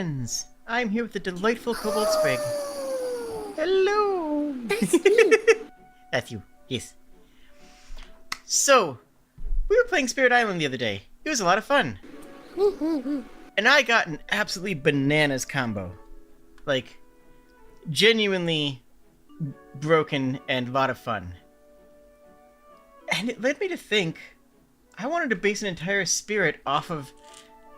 friends! I'm here with the delightful Kobold Sprig. Hello! That's me. That's you, yes. So, we were playing Spirit Island the other day. It was a lot of fun. And I got an absolutely bananas combo. Like, genuinely broken and a lot of fun. And it led me to think I wanted to base an entire spirit off of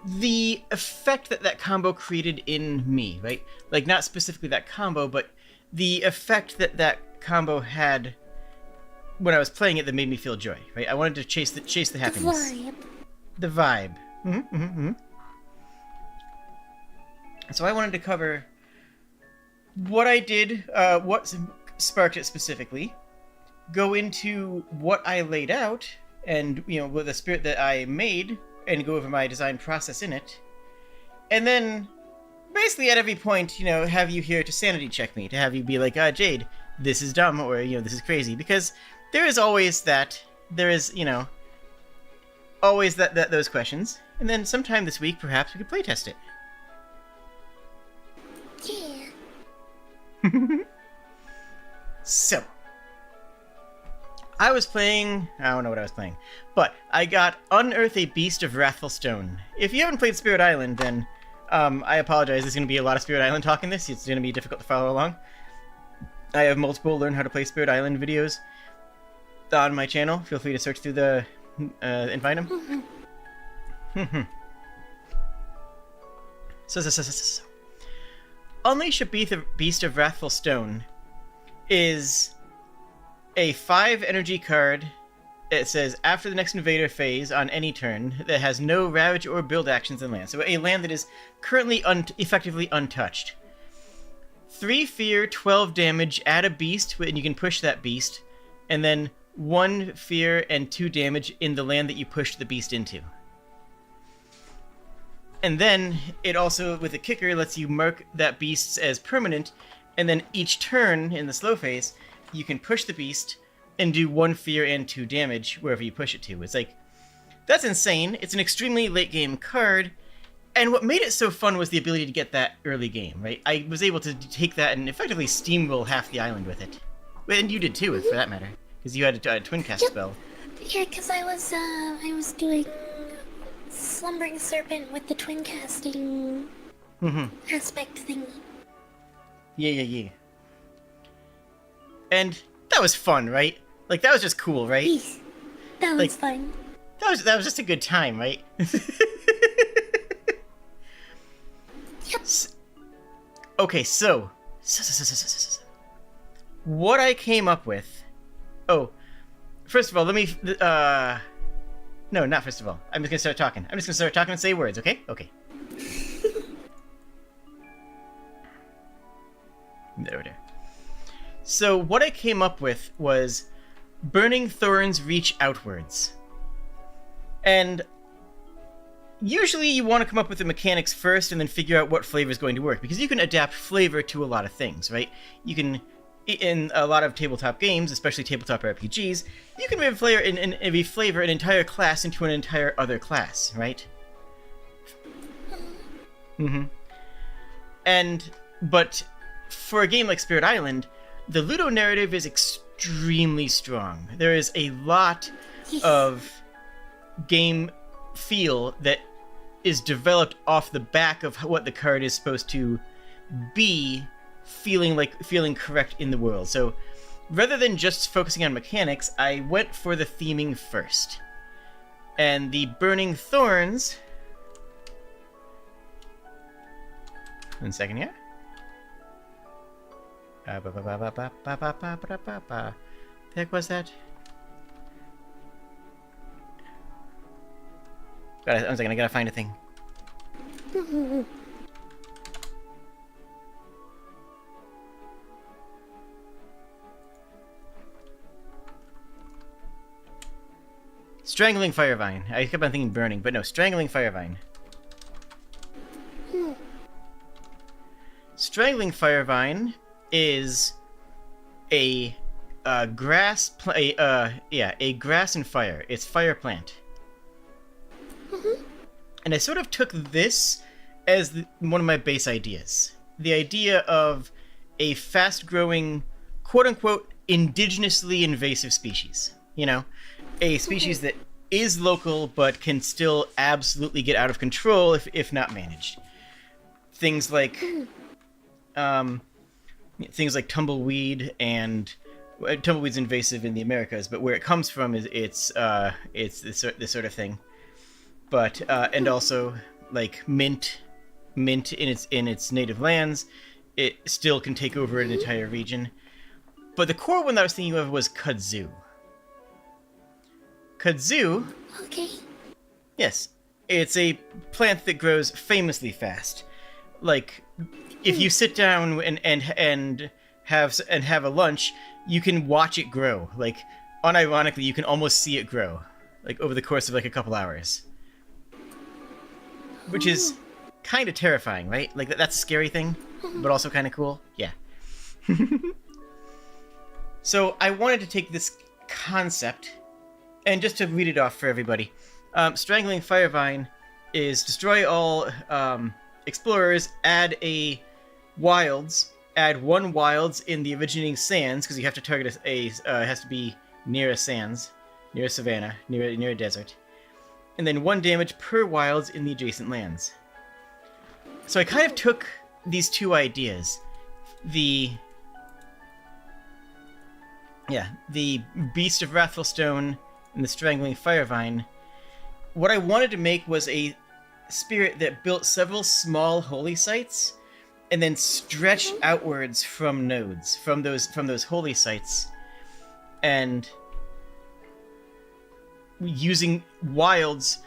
the effect that that combo created in me, right? Like, not specifically that combo, but the effect that that combo had when I was playing it that made me feel joy, right? I wanted to chase the happiness. The vibe. So I wanted to cover what I did, what sparked it specifically, go into what I laid out, and, you know, with the spirit that I made, and go over my design process in it, and then basically at every point, you know, have you here to sanity check me, to have you be like, Jade, this is dumb, or, you know, this is crazy, because there is always that, always those questions, and then sometime this week, perhaps we could playtest it. Yeah. So, I was playing... I don't know what I was playing. But I got Unearth a Beast of Wrathful Stone. If you haven't played Spirit Island, then I apologize. There's going to be a lot of Spirit Island talk in this. It's going to be difficult to follow along. I have multiple Learn How to Play Spirit Island videos on my channel. Feel free to search through the... and find them. So. Unleash a Beast of Wrathful Stone is a 5 energy card. It says, after the next invader phase on any turn, that has no ravage or build actions in land. So a land that is currently effectively untouched. 3 fear, 12 damage, add a beast, and you can push that beast. And then 1 fear and 2 damage in the land that you pushed the beast into. And then it also, with a kicker, lets you mark that beast as permanent, and then each turn in the slow phase, you can push the beast and do 1 fear and 2 damage wherever you push it to. It's like, that's insane. It's an extremely late game card, and what made it so fun was the ability to get that early game, right? I was able to take that and effectively steamroll half the island with it. And you did too, for that matter, because you had a twin cast spell. Yeah, because I was doing Slumbering Serpent with the twin casting aspect thingy. Yeah. And that was fun, right? Like, that was just cool, right? Yes, that was fun. That was just a good time, right? Yep. Okay, so what I came up with... Oh, first of all, let me... No, not first of all. I'm just gonna start talking. And say words, okay? Okay. There. So what I came up with was Burning Thorns Reach Outwards. And usually you want to come up with the mechanics first and then figure out what flavor is going to work, because you can adapt flavor to a lot of things, right? You can, in a lot of tabletop games, especially tabletop RPGs, you can reflavor an entire class into an entire other class, right? But for a game like Spirit Island, the Ludo narrative is extremely strong. There is a lot of game feel that is developed off the back of what the card is supposed to be, feeling correct in the world. So rather than just focusing on mechanics, I went for the theming first. And the Burning Thorns... 1 second here. The heck was that? One second, I gotta find a thing. Strangling Firevine. I kept on thinking burning, but no, Strangling Firevine. Strangling Firevine is a grass and fire. It's fire plant. And I sort of took this as one of my base ideas. The idea of a fast-growing, quote-unquote, indigenously invasive species. You know, a species that is local but can still absolutely get out of control if not managed. Things like tumbleweed, and tumbleweed's invasive in the Americas, but where it comes from is it's this sort of thing. But and also like mint in its native lands, it still can take over an entire region. But the core one that I was thinking of was kudzu. Kudzu. Okay. Yes, it's a plant that grows famously fast. Like, if you sit down and have a lunch, you can watch it grow. Like, unironically, you can almost see it grow, like over the course of like a couple hours, which is kind of terrifying, right? Like that's a scary thing, but also kind of cool. Yeah. So I wanted to take this concept, and just to read it off for everybody, Strangling Firevine is destroy all explorers, add one wilds in the originating sands, because you have to target it has to be near a sands, near a savanna, near a desert, and then 1 damage per wilds in the adjacent lands. So I kind of took these two ideas, the Beast of Wrathful Stone and the Strangling Firevine. What I wanted to make was a spirit that built several small holy sites and then stretched outwards from nodes, from those holy sites, and using wilds,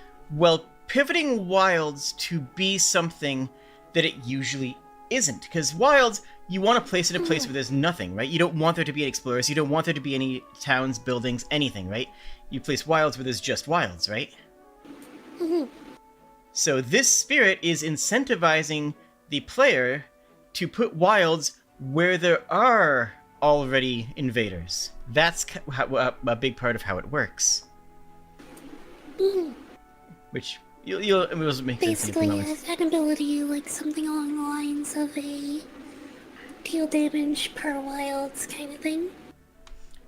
pivoting wilds to be something that it usually isn't. Because wilds, you want to place it in a place where there's nothing, right? You don't want there to be any explorers, you don't want there to be any towns, buildings, anything, right? You place wilds where there's just wilds, right? So this spirit is incentivizing the player to put wilds where there are already invaders. That's a big part of how it works. Which you'll make sense. Basically, an ability like something along the lines of a deal damage per wilds kind of thing.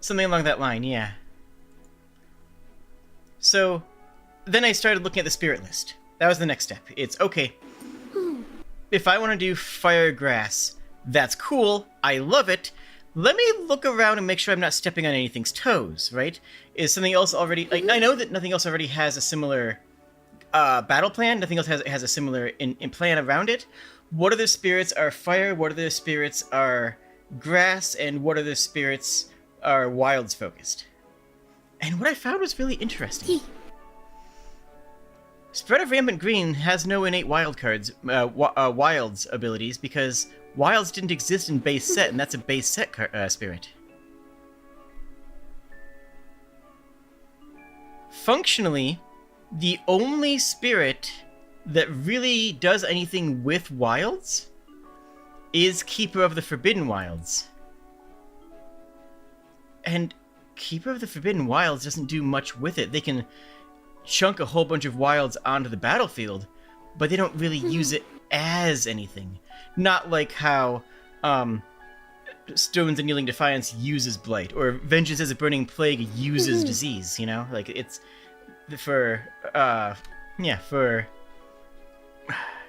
Something along that line, yeah. So then I started looking at the spirit list. That was the next step. It's okay. If I want to do fire grass, that's cool. I love it. Let me look around and make sure I'm not stepping on anything's toes, right? Is something else already... Like, I know that nothing else already has a similar battle plan. Nothing else has a similar in plan around it. What other spirits are fire? What other spirits are grass? And what other spirits are wilds focused? And what I found was really interesting. Spread of Rampant Green has no innate wilds abilities, because wilds didn't exist in base set, and that's a base set spirit. Functionally, the only spirit that really does anything with wilds is Keeper of the Forbidden Wilds. And Keeper of the Forbidden Wilds doesn't do much with it. They can chunk a whole bunch of wilds onto the battlefield, but they don't really use it as anything. Not like how Stones of Kneeling Defiance uses Blight, or Vengeance as a Burning Plague uses disease, you know? Like, it's for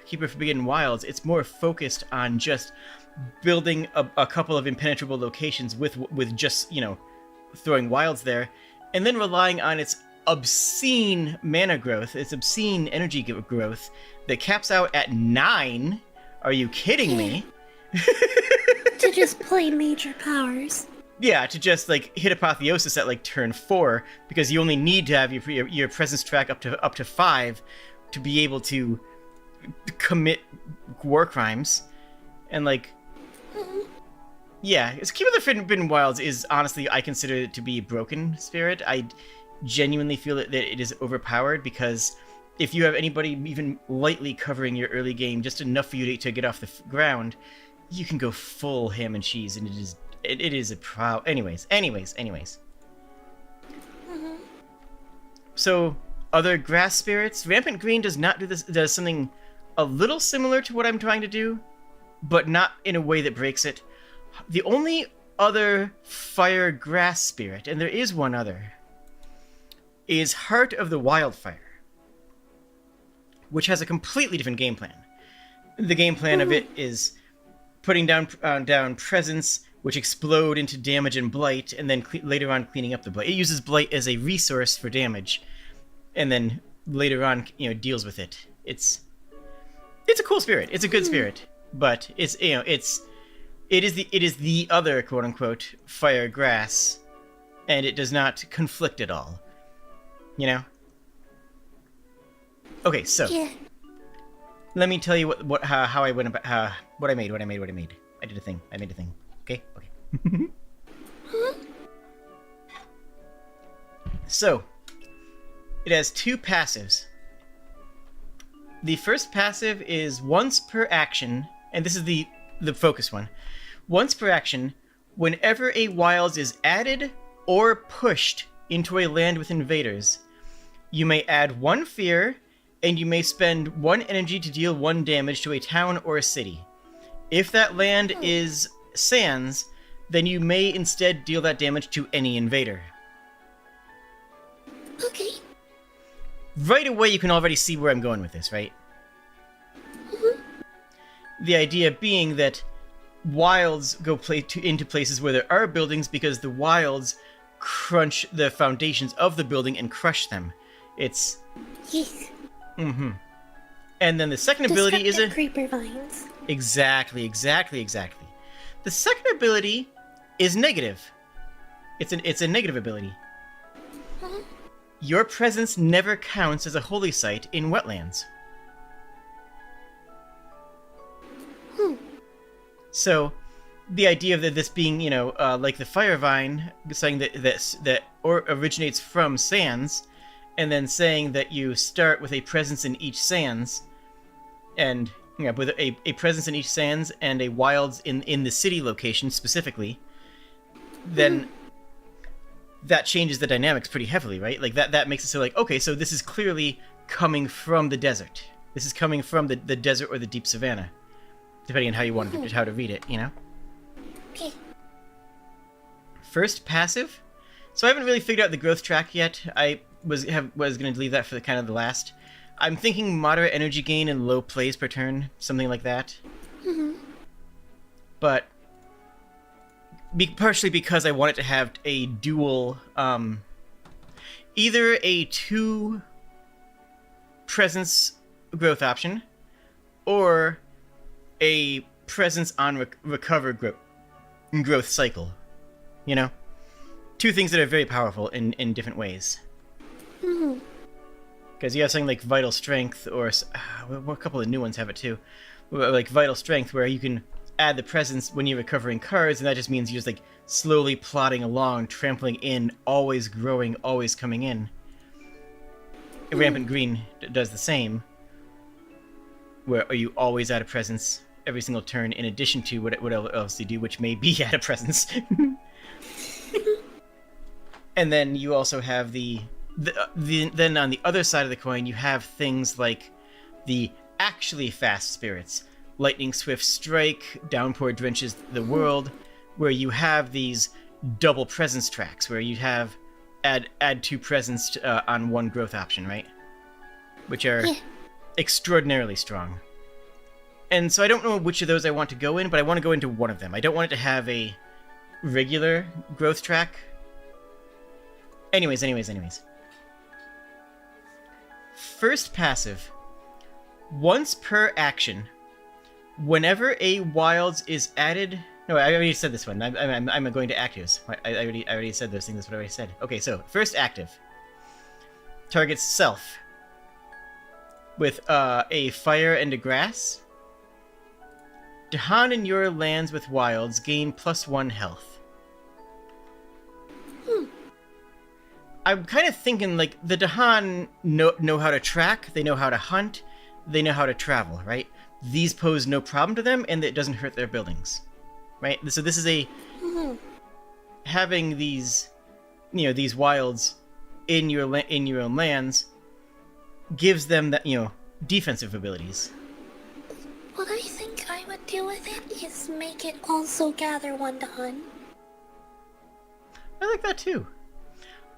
Keeper of Forbidden Wilds, it's more focused on just building a couple of impenetrable locations with just, you know, throwing wilds there, and then relying on its obscene mana growth, its obscene energy growth that caps out at 9. Are you kidding me? To just play major powers. Yeah, to just like hit Apotheosis at like turn 4, because you only need to have your presence track up to 5 to be able to commit war crimes. And like, yeah, Keeper of the Forbidden Wilds is honestly, I consider it to be a broken spirit. I genuinely feel that it is overpowered, because if you have anybody even lightly covering your early game, just enough for you to get off the ground, you can go full ham and cheese, and it is a proud. Anyways. So other grass spirits, Rampant Green does not do this. Does something a little similar to what I'm trying to do, but not in a way that breaks it. The only other fire grass spirit, and there is one other, is Heart of the Wildfire, which has a completely different game plan. The game plan of it is putting down presents which explode into damage and blight, and then later on cleaning up the blight. It uses blight as a resource for damage, and then later on, deals with it. It's a cool spirit. It's a good spirit, but it is the other quote unquote fire grass, and it does not conflict at all. Okay, so let me tell you how I went about what I made. I did a thing. I made a thing. Okay. So it has two passives. The first passive is once per action, and this is the focus one. Once per action, whenever a wilds is added or pushed into a land with invaders, you may add 1 fear, and you may spend 1 energy to deal 1 damage to a town or a city. If that land is sands, then you may instead deal that damage to any invader. Okay. Right away, you can already see where I'm going with this, right? Mm-hmm. The idea being that wilds go into places where there are buildings because the wilds crunch the foundations of the building and crush them. It's... Yes. Mm-hmm. And then the second ability is a... creeper vines. Exactly. The second ability is negative. It's a negative ability. Uh-huh. Your presence never counts as a holy site in wetlands. So, the idea of this being, like the fire vine, saying that originates from sands, and then saying that you start with a presence in each sands, and with a presence in each sands and a wilds in the city location specifically, then that changes the dynamics pretty heavily, right? Like that makes it so like, okay, so this is clearly coming from the desert. This is coming from the desert or the deep savanna, depending on how you want how to read it, Okay. First passive. So I haven't really figured out the growth track yet. I was going to leave that for the last. I'm thinking moderate energy gain and low plays per turn, something like that. Mm-hmm. But partially because I want it to have a dual, either a 2 presence growth option, or a presence on recover growth cycle. 2 things that are very powerful in different ways. Mm-hmm. Because you have something like Vital Strength, or a couple of new ones have it too, like Vital Strength, where you can add the presence when you're recovering cards, and that just means you're just like slowly plodding along, trampling in, always growing, always coming in. Rampant Green does the same, where you always add a presence every single turn, in addition to what else you do, which may be add a presence. And then you also have then on the other side of the coin, you have things like the actually fast spirits. Lightning Swift Strike, Downpour Drenches the World, where you have these double presence tracks, where you have add 2 presence on 1 growth option, right? Which are extraordinarily strong. And so I don't know which of those I want to go in, but I want to go into one of them. I don't want it to have a regular growth track. Anyways. First passive. Once per action, whenever a wilds is added... No, I already said this one. I'm going to actives. I already said those things. That's what I already said. Okay, so first active. Targets self. With a fire and a grass. Dahan in your lands with wilds gain +1 health. I'm kind of thinking, like, the Dahan know how to track, they know how to hunt, they know how to travel, right? These pose no problem to them, and it doesn't hurt their buildings, right? So this is a... Having these, these wilds in your own lands gives them that, defensive abilities. What I think I would do with it is make it also gather 1 to hunt. I like that too.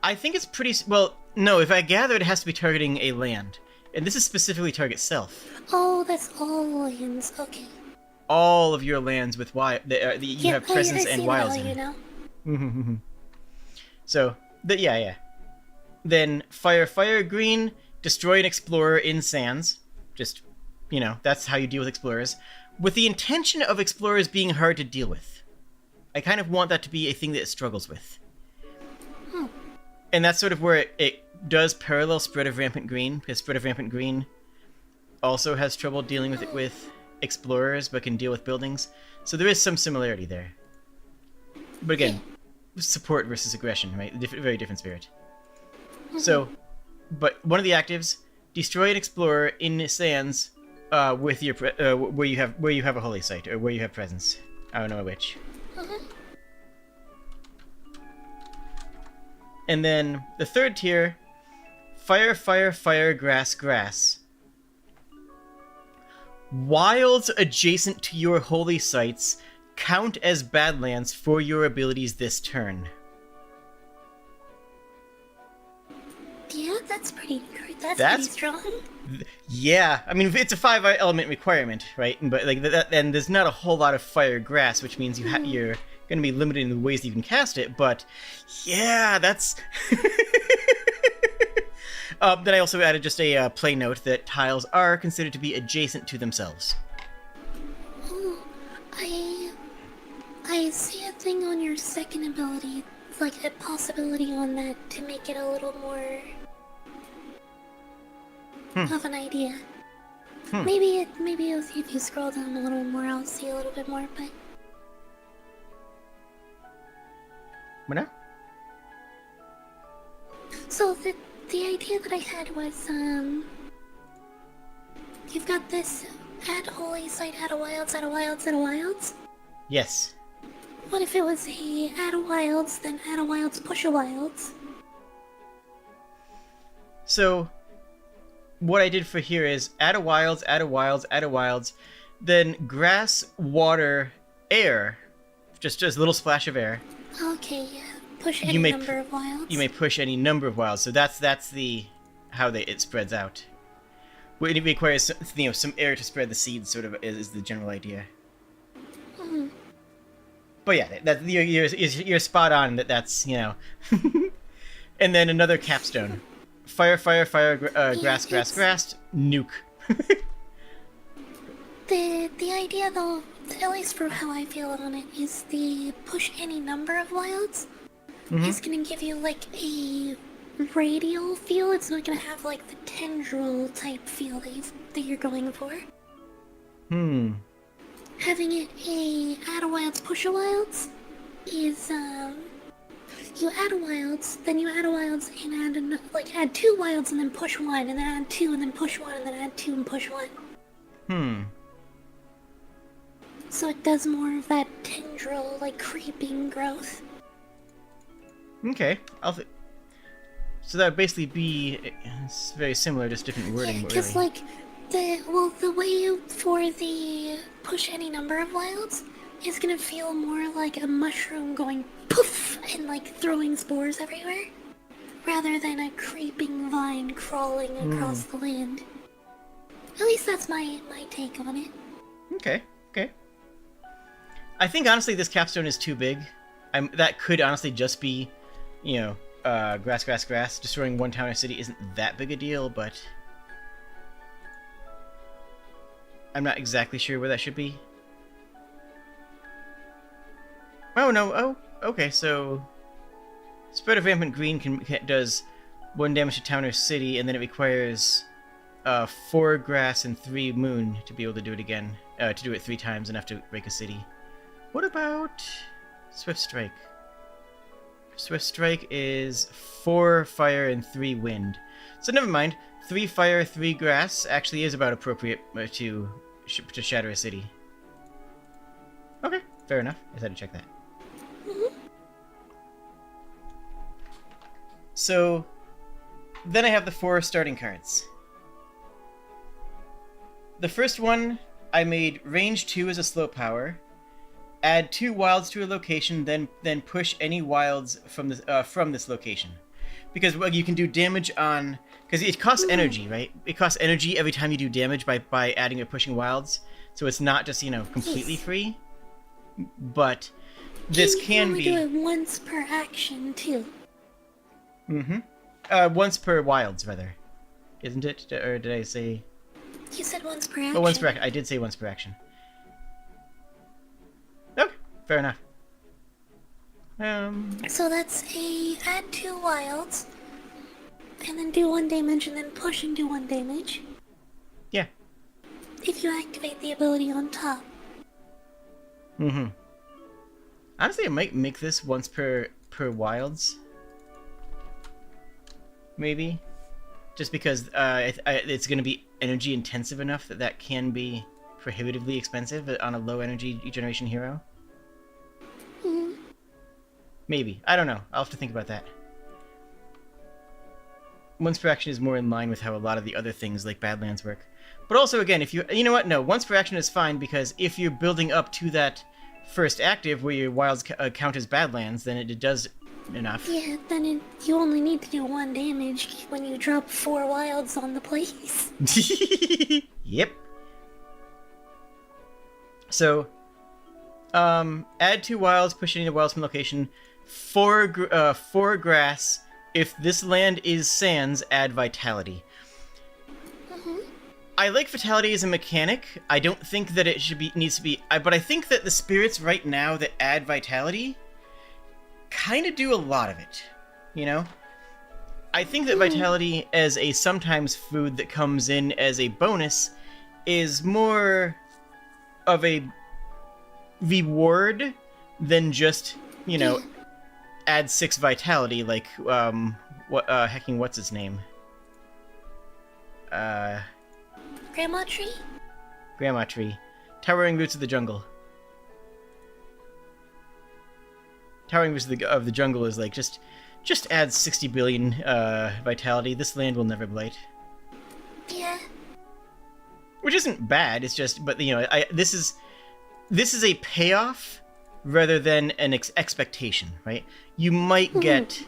I think it's pretty... Well, no, if I gather, it has to be targeting a land. And this is specifically target self. Oh, that's all lands. Okay. All of your lands with that you have presence and wilds in. You know? So, yeah. Then fire green, destroy an explorer in sands. Just, that's how you deal with explorers. With the intention of explorers being hard to deal with. I kind of want that to be a thing that it struggles with. And that's sort of where it does parallel Spread of Rampant Green, because Spread of Rampant Green also has trouble dealing with it with explorers, but can deal with buildings. So there is some similarity there. But again, support versus aggression, right? Very different spirit. So, but one of the actives, destroy an explorer in sands with your where you have a holy site or where you have presence. I don't know which. And then the third tier, fire, grass. Wilds adjacent to your holy sites count as Badlands for your abilities this turn. Yeah, that's pretty strong. Yeah, I mean it's a 5-element requirement, right? But like that, and there's not a whole lot of fire grass, which means you're going to be limited in the ways that you can cast it. But yeah, that's. Then I also added just a play note that tiles are considered to be adjacent to themselves. Oh, I see a thing on your second ability, like a possibility on that to make it a little more of an idea. Maybe if you scroll down a little more, I'll see a little bit more. But what now? So the idea that I had was you've got this add holy site, add a wilds. Yes. What if it was a add a wilds, then add a wilds, push a wilds? So, what I did for here is add a wilds, then grass, water, air, just a little splash of air. Okay, yeah. Push any number of wilds. You may push any number of wilds, so that's the how it spreads out. It requires some air to spread the seeds. Sort of is the general idea. But yeah, you're spot on. That's And then another capstone. Fire, grass, nuke. The idea, though, at least for how I feel on it, is the push any number of wilds is gonna give you like a radial feel. It's not gonna have like the tendril type feel that you're going for. Having it add a wilds, push a wilds is you add a wilds, then you add a wilds and add 2 wilds and then push 1, and then add 2 and then push 1, and then add 2 and push 1. So it does more of that tendril, like creeping growth. Okay, so that would basically be it's very similar, just different wording. Yeah, because really. the way for the push any number of wilds is gonna feel more like a mushroom going poof and like throwing spores everywhere, rather than a creeping vine crawling across the land. At least that's my take on it. Okay. I think honestly this capstone is too big. That could honestly just be, grass. Destroying one town or city isn't that big a deal, but I'm not exactly sure where that should be. Oh no! Oh, okay. So, Spread of Rampant Green does 1 damage to town or city, and then it requires 4 grass and 3 moon to be able to do it again. To do it 3 times enough to break a city. What about Swift Strike? Swift Strike is 4 fire and 3 wind. So never mind. 3 fire, 3 grass actually is about appropriate to shatter a city. Okay, fair enough. I just had to check that. So, then I have the 4 starting cards. The first one I made range 2 as a slow power, add 2 wilds to a location, then push any wilds from this location. Because you can do damage on... Because it costs energy, right? It costs energy every time you do damage by adding or pushing wilds. So it's not just, completely free. But this can be... You can only do it once per action, too. Mm-hmm. Once per wilds, rather. Isn't it? Or did I say... You said once per action. Oh, once per action. I did say once per action. Okay, fair enough. So that's add 2 wilds, and then do 1 damage, and then push and do 1 damage. Yeah. If you activate the ability on top. Mm-hmm. Honestly, I might make this once per wilds. Maybe. Just because it's going to be energy intensive enough that can be prohibitively expensive on a low energy generation hero. Maybe. I don't know. I'll have to think about that. Once per action is more in line with how a lot of the other things like Badlands work. But also, again, if you know what? No, once per action is fine, because if you're building up to that first active where your wilds count as Badlands, then it does enough. Yeah, then you only need to do 1 damage when you drop 4 wilds on the place. Yep. So, add 2 wilds, push any wilds from location. 4 grass. If this land is sands, add vitality. I like vitality as a mechanic. I don't think that it needs to be. But I think that the spirits right now that add vitality kind of do a lot of it. I think that vitality as a sometimes food that comes in as a bonus is more of a reward than just add 6 vitality, like what's his name? Grandma Tree? Grandma Tree. Towering Roots of the Jungle. Towering Roots of the Jungle is like, just add 60 billion vitality. This land will never blight. Yeah. Which isn't bad, it's just, but this is a payoff rather than an expectation, right? You might get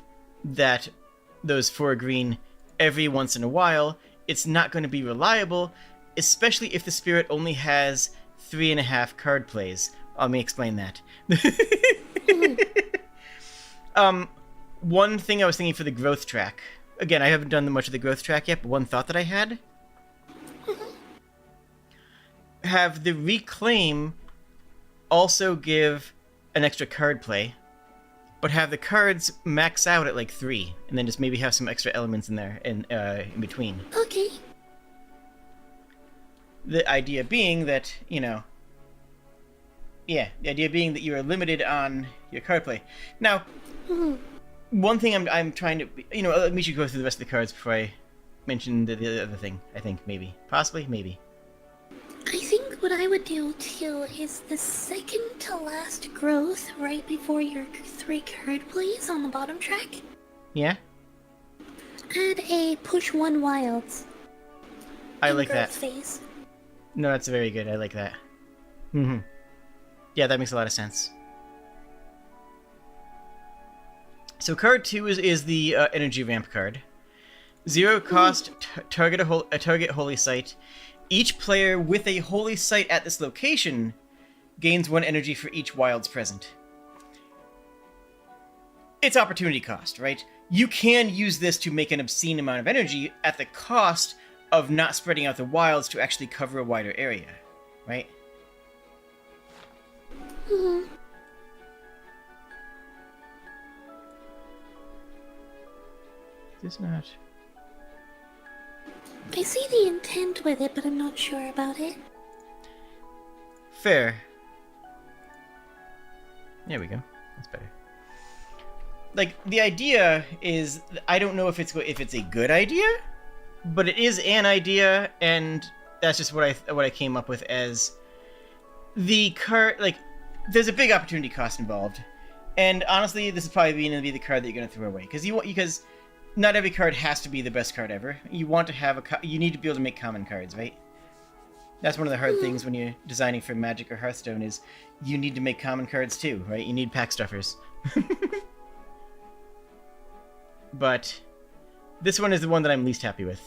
those 4 green every once in a while. It's not going to be reliable, especially if the spirit only has 3.5 card plays. Let me explain that. One thing I was thinking for the growth track. Again, I haven't done much of the growth track yet, but one thought that I had. Have the reclaim also give an extra card play, but have the cards max out at like 3, and then just maybe have some extra elements in there in between. Okay. The idea being that, the idea being that you are limited on your card play. Now, one thing I'm trying to, we should go through the rest of the cards before I mention the other thing, I think, maybe. Possibly, maybe. I think what I would do, too, is the second to last growth right before your 3 card plays on the bottom track. Yeah? Add a push 1 wilds. I like that. Phase. No, that's very good. I like that. Yeah, that makes a lot of sense. So card 2 is the energy ramp card. 0 cost, target holy site. Each player with a holy site at this location gains 1 energy for each wilds present. It's opportunity cost, right? You can use this to make an obscene amount of energy at the cost of not spreading out the wilds to actually cover a wider area, right? Is this not... I see the intent with it, but I'm not sure about it. Fair. There we go. That's better. Like, the idea is, I don't know if it's a good idea, but it is an idea, and that's just what I came up with as the card. Like, there's a big opportunity cost involved, and honestly, this is probably going to be the card that you're going to throw away because not every card has to be the best card ever. You want to have you need to be able to make common cards, right? That's one of the hard things when you're designing for Magic or Hearthstone is you need to make common cards too, right? You need pack stuffers. But this one is the one that I'm least happy with.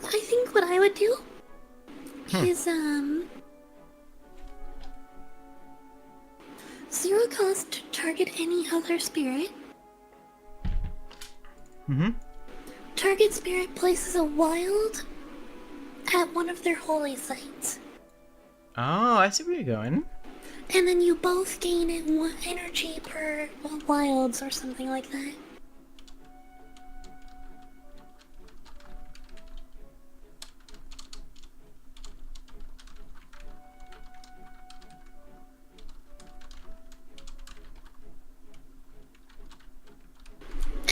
I think what I would do is, 0 cost to target any other spirit. Mm-hmm. Target spirit places a wild at one of their holy sites. Oh, I see where you're going. And then you both gain one energy per wilds or something like that.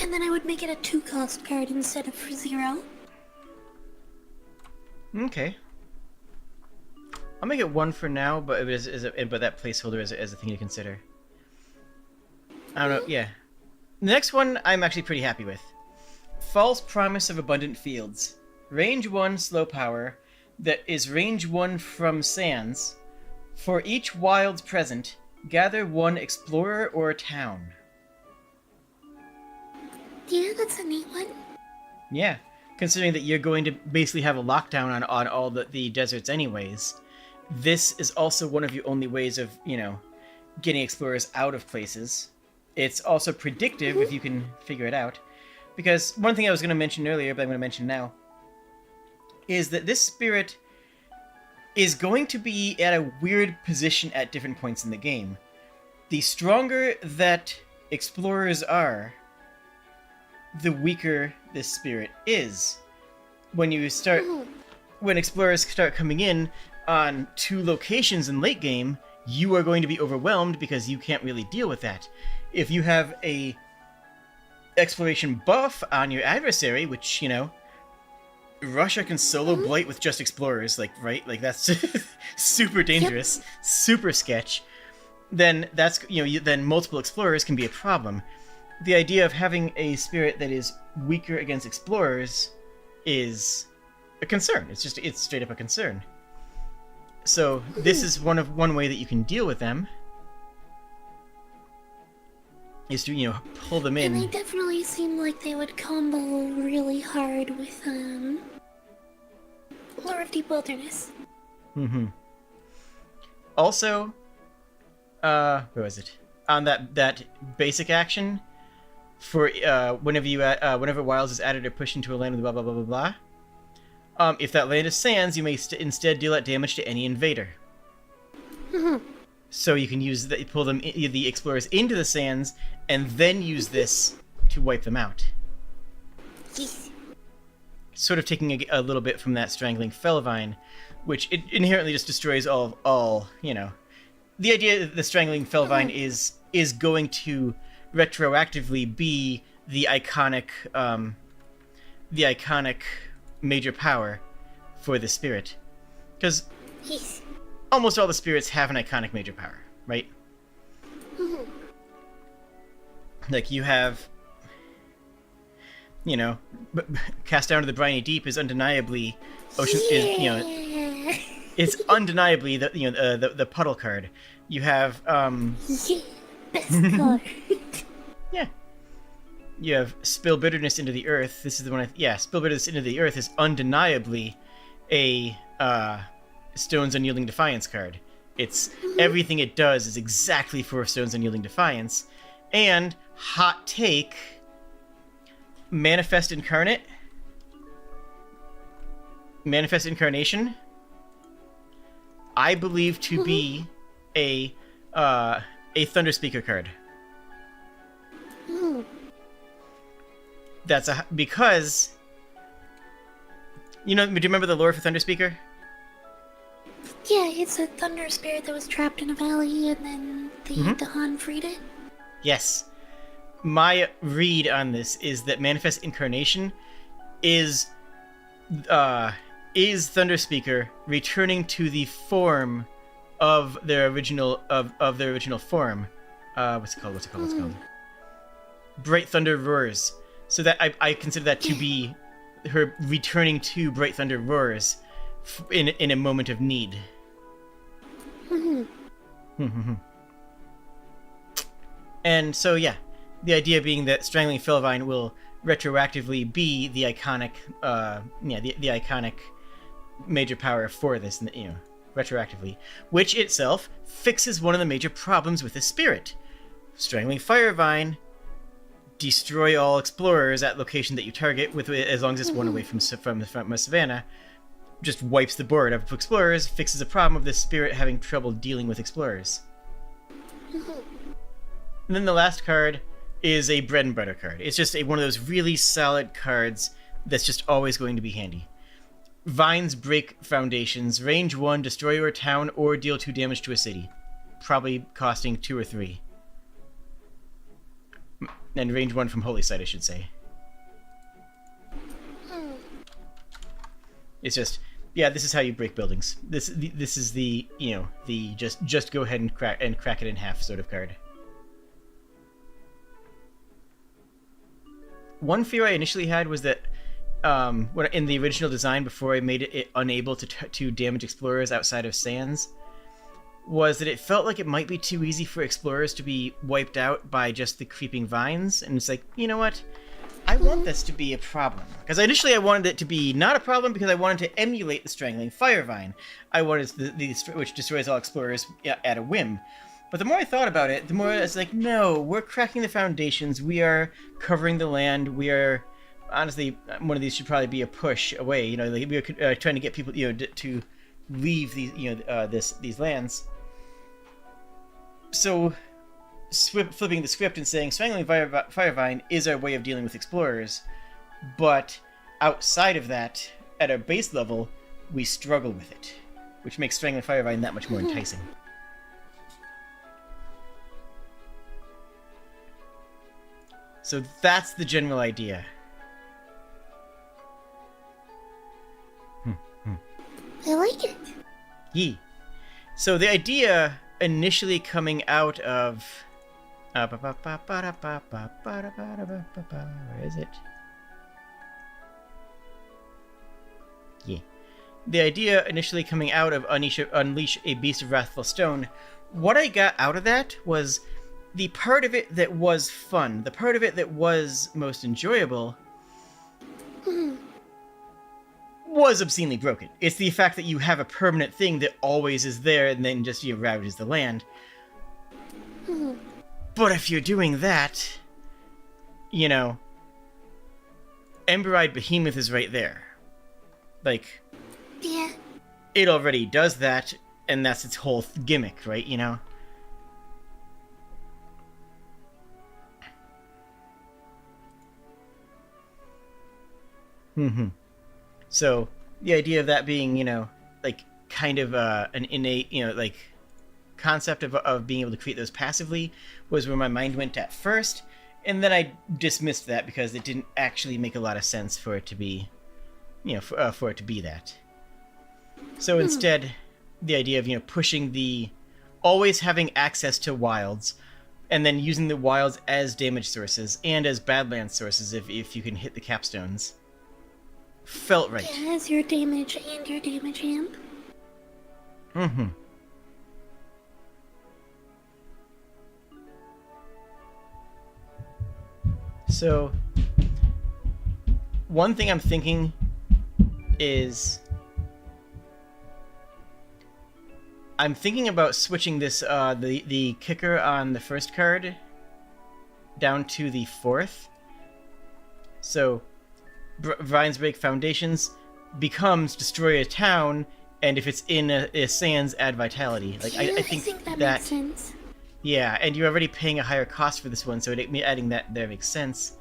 And then I would make it a 2 cost card instead of for 0. Okay. I'll make it 1 for now, but but that placeholder is a thing to consider. I don't know, yeah. The next one I'm actually pretty happy with. False Promise of Abundant Fields. Range 1 slow power that is range 1 from sands. For each wilds present, gather 1 explorer or town. Yeah, that's a neat one. Yeah, considering that you're going to basically have a lockdown on all the deserts anyways. This is also one of your only ways of, getting explorers out of places. It's also predictive if you can figure it out. Because one thing I was going to mention earlier, but I'm going to mention now, is that this spirit is going to be at a weird position at different points in the game. The stronger that explorers are, the weaker this spirit is. When explorers start coming in on 2 locations in late game, you are going to be overwhelmed because you can't really deal with that. If you have a exploration buff on your adversary, which, Russia can solo blight with just explorers, right? Like, that's super dangerous, super sketch. Then that's, then multiple explorers can be a problem. The idea of having a spirit that is weaker against explorers is a concern. It's straight up a concern. So this is one way that you can deal with them, is to pull them in. And they definitely seem like they would combo really hard with Lure of Deep Wilderness. Mm-hmm. Also, where was it? On that basic action. For whenever wilds is added or pushed into a land with blah blah blah blah blah. If that land is sands, you may instead deal that damage to any invader. Mm-hmm. So you can pull the explorers into the sands, and then use this to wipe them out. Yes. Sort of taking a little bit from that Strangling Felvine, which it inherently just destroys all. The idea that the Strangling Felvine is going to retroactively be the iconic major power for the spirit, because almost all the spirits have an iconic major power, right? Mm-hmm. Like you have, Cast Down to the Briny Deep is undeniably ocean. It's undeniably the puddle card. You have Best card. Yeah. You have Spill Bitterness into the Earth. This is the one Spill Bitterness into the Earth is undeniably a Stone's Unyielding Defiance card. It's everything it does is exactly for Stone's Unyielding Defiance. And hot take, Manifest Incarnation, I believe to be a Thunder Speaker card. That's because do you remember the lore for Thunder Speaker? Yeah, it's a thunder spirit that was trapped in a valley, and then the Dahan freed it. Yes. My read on this is that Manifest Incarnation is Thunder Speaker returning to the form of their original form. What's it called? Bright Thunder Roars. So that I consider that to be her returning to Bright Thunder Roars in a moment of need. And so, yeah, the idea being that Strangling Felvine will retroactively be the iconic, the iconic major power for this, retroactively, which itself fixes one of the major problems with the spirit. Strangling Firevine, destroy all explorers at location that you target, with as long as it's one away from a savannah, just wipes the board of explorers, fixes the problem of the spirit having trouble dealing with explorers. And then the last card is a bread and butter card. It's just one of those really solid cards that's just always going to be handy. Vines break foundations. Range 1, destroy your town or deal 2 damage to a city. Probably costing 2 or 3. And range 1 from Holy Site, I should say. It's just, this is how you break buildings. This is the just go ahead and crack it in half sort of card. One fear I initially had was that in the original design, before I made it unable to damage explorers outside of sands, was that it felt like it might be too easy for explorers to be wiped out by just the creeping vines. And it's like, you know what? I want this to be a problem. Because initially I wanted it to be not a problem because I wanted to emulate the Strangling Firevine. I wanted which destroys all explorers at a whim. But the more I thought about it, the more it's like, no, we're cracking the foundations. We are covering the land. We are, honestly, one of these should probably be a push away. We are trying to get people, to leave these, these lands. So, flipping the script and saying Strangling Firevine is our way of dealing with explorers, but outside of that, at our base level, we struggle with it, which makes Strangling Firevine that much more enticing. So that's the general idea. I like it. Yee. So the idea initially coming out of... where is it? Yeah. The idea initially coming out of Unleash a Beast of Wrathful Stone, what I got out of that was the part of it that was fun, the part of it that was most enjoyable, was obscenely broken. It's the fact that you have a permanent thing that always is there and then just ravages the land. But if you're doing that, Emberide Behemoth is right there. Like, yeah, it already does that, and that's its whole gimmick, right? So the idea of that being, kind of an innate, concept of being able to create those passively was where my mind went at first, and then I dismissed that because it didn't actually make a lot of sense for it to be, for it to be that. So instead, the idea of, pushing always having access to wilds, and then using the wilds as damage sources and as Badlands sources if you can hit the capstones, felt right. It has your damage and your damage amp. So, one thing I'm thinking is... I'm thinking about switching this, the kicker on the first card down to the 4th. So, Vines Break Foundations becomes Destroy a Town, and if it's in a Sands, add Vitality. Like, I think that makes sense. Yeah, and you're already paying a higher cost for this one, so adding that there makes sense.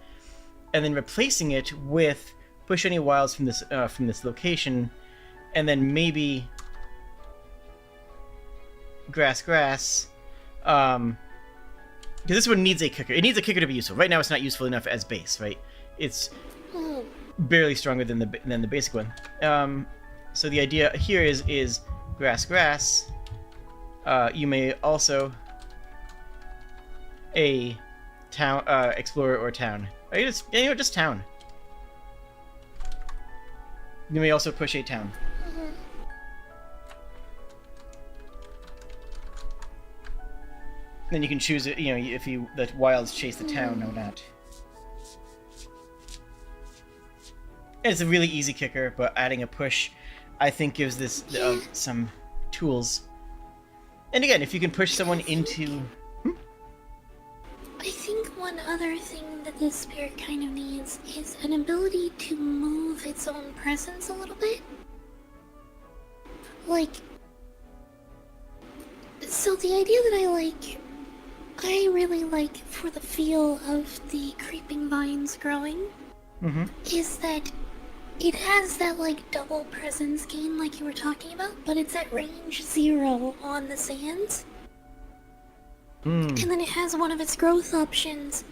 And then replacing it with push any wilds from this location, and then maybe grass. Because this one needs a kicker. It needs a kicker to be useful. Right now, it's not useful enough as base, right? It's barely stronger than the basic one. So the idea here is grass. You may also a town, explorer or town. Or just town. You may also push a town. Then you can choose it, you know, if the wilds chase the town or not. It's a really easy kicker, but adding a push, I think, gives this some tools. And again, if you can push someone into... I think one other thing that this spirit kind of needs is an ability to move its own presence a little bit. Like... So the idea that I really like for the feel of the creeping vines growing, is that it has that, like, double presence gain like you were talking about, but it's at range 0 on the sands. And then it has one of its growth options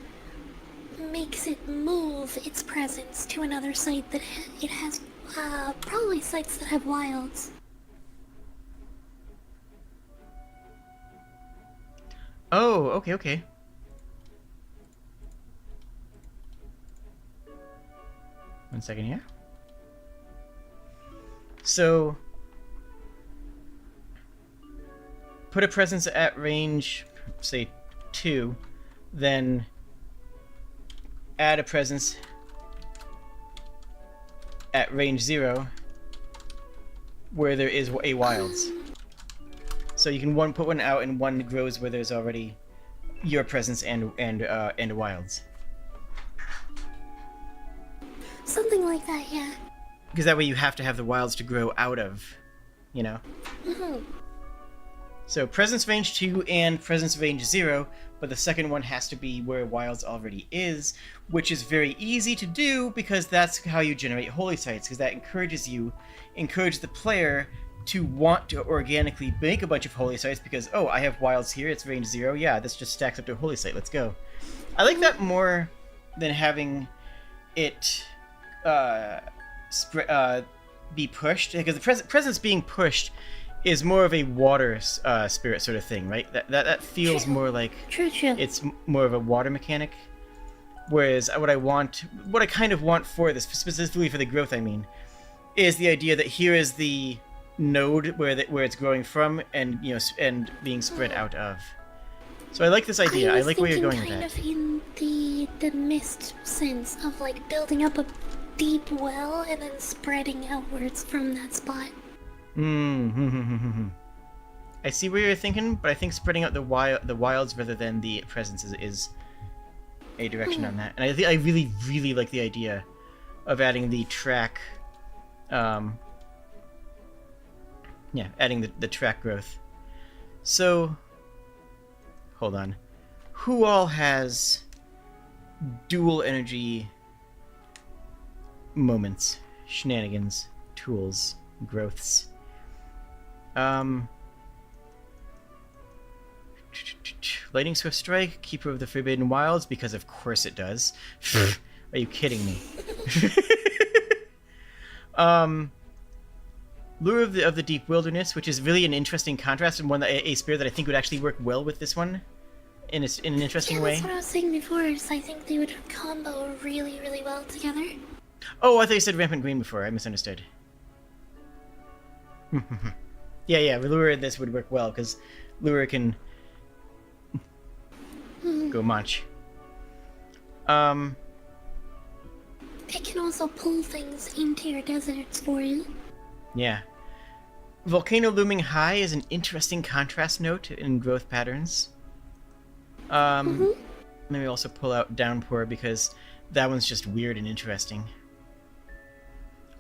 makes it move its presence to another site that it has, probably sites that have wilds. Oh, okay. One second here. So, put a presence at range, say, 2, then add a presence at range 0 where there is a wilds. So you can put one out and one grows where there's already your presence and wilds. Something like that, yeah. Because that way you have to have the wilds to grow out of, you know? So presence range 2 and presence range 0, but the second one has to be where wilds already is, which is very easy to do because that's how you generate holy sites, because that encourages the player to want to organically make a bunch of holy sites because, oh, I have wilds here, it's range 0, yeah, this just stacks up to a holy site, let's go. I like that more than having it be pushed, because the presence being pushed is more of a water spirit sort of thing, right? That feels more like True. it's more of a water mechanic. Whereas what I kind of want for this, specifically for the growth, I mean, is the idea that here is the node where it's growing from, and and being spread out of. So I like this idea. I like where you're going with that. Kind of in the mist sense of like building up a deep well and then spreading outwards from that spot. I see where you're thinking, but I think spreading out the wilds rather than the presence is a direction on that. And I really, really like the idea of adding the track. Adding the track growth. So, hold on. Who all has dual energy moments, shenanigans, tools, growths? Lightning Swift Strike, Keeper of the Forbidden Wilds, because of course it does. Are you kidding me? Lure of the Deep Wilderness, which is really an interesting contrast, and a spirit that I think would actually work well with this one in an interesting way. That's what I was saying before, is I think they would combo really, really well together. Oh, I thought you said Rampant Green before. I misunderstood. Yeah, Lure in this would work well, because Lure can go munch. It can also pull things into your deserts for you. Yeah. Volcano looming high is an interesting contrast note in growth patterns. Maybe also pull out Downpour because that one's just weird and interesting.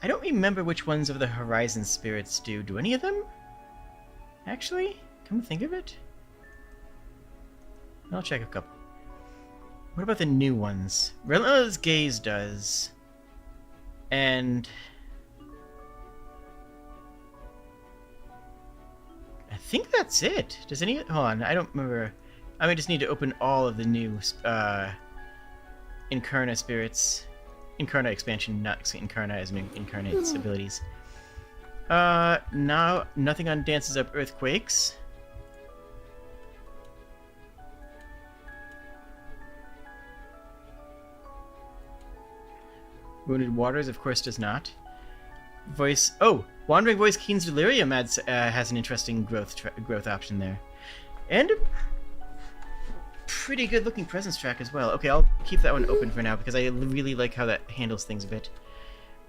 I don't remember which ones of the Horizon spirits do. Do any of them? Actually? Come to think of it? I'll check a couple. What about the new ones? Relentless Gaze does. And I think that's it. Does any... Hold on, I don't remember. I just need to open all of the new Incarna spirits. Incarna expansion, not Incarna as in Incarnate's abilities. Now, nothing on Dances Up Earthquakes. Wounded Waters, of course, does not. Voice... Oh! Wandering Voice Keen's Delirium has an interesting growth option there. And pretty good looking presence track as well. Okay, I'll keep that one open for now because I really like how that handles things a bit.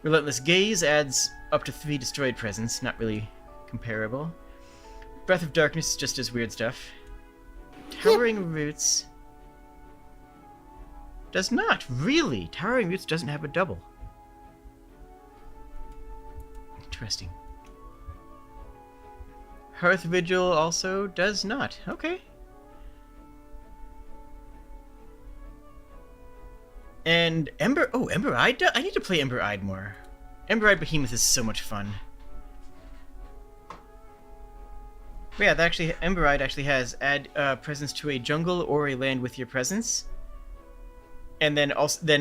Relentless Gaze adds up to 3 destroyed presence, not really comparable. Breath of Darkness just does weird stuff. Towering Roots does not, really. Towering Roots doesn't have a double. Interesting. Hearth Vigil also does not. Okay. And Ember... Oh, Ember Eyed? I need to play Ember Eyed more. Ember Eyed Behemoth is so much fun. But yeah, Ember Eyed actually has add presence to a jungle or a land with your presence. And then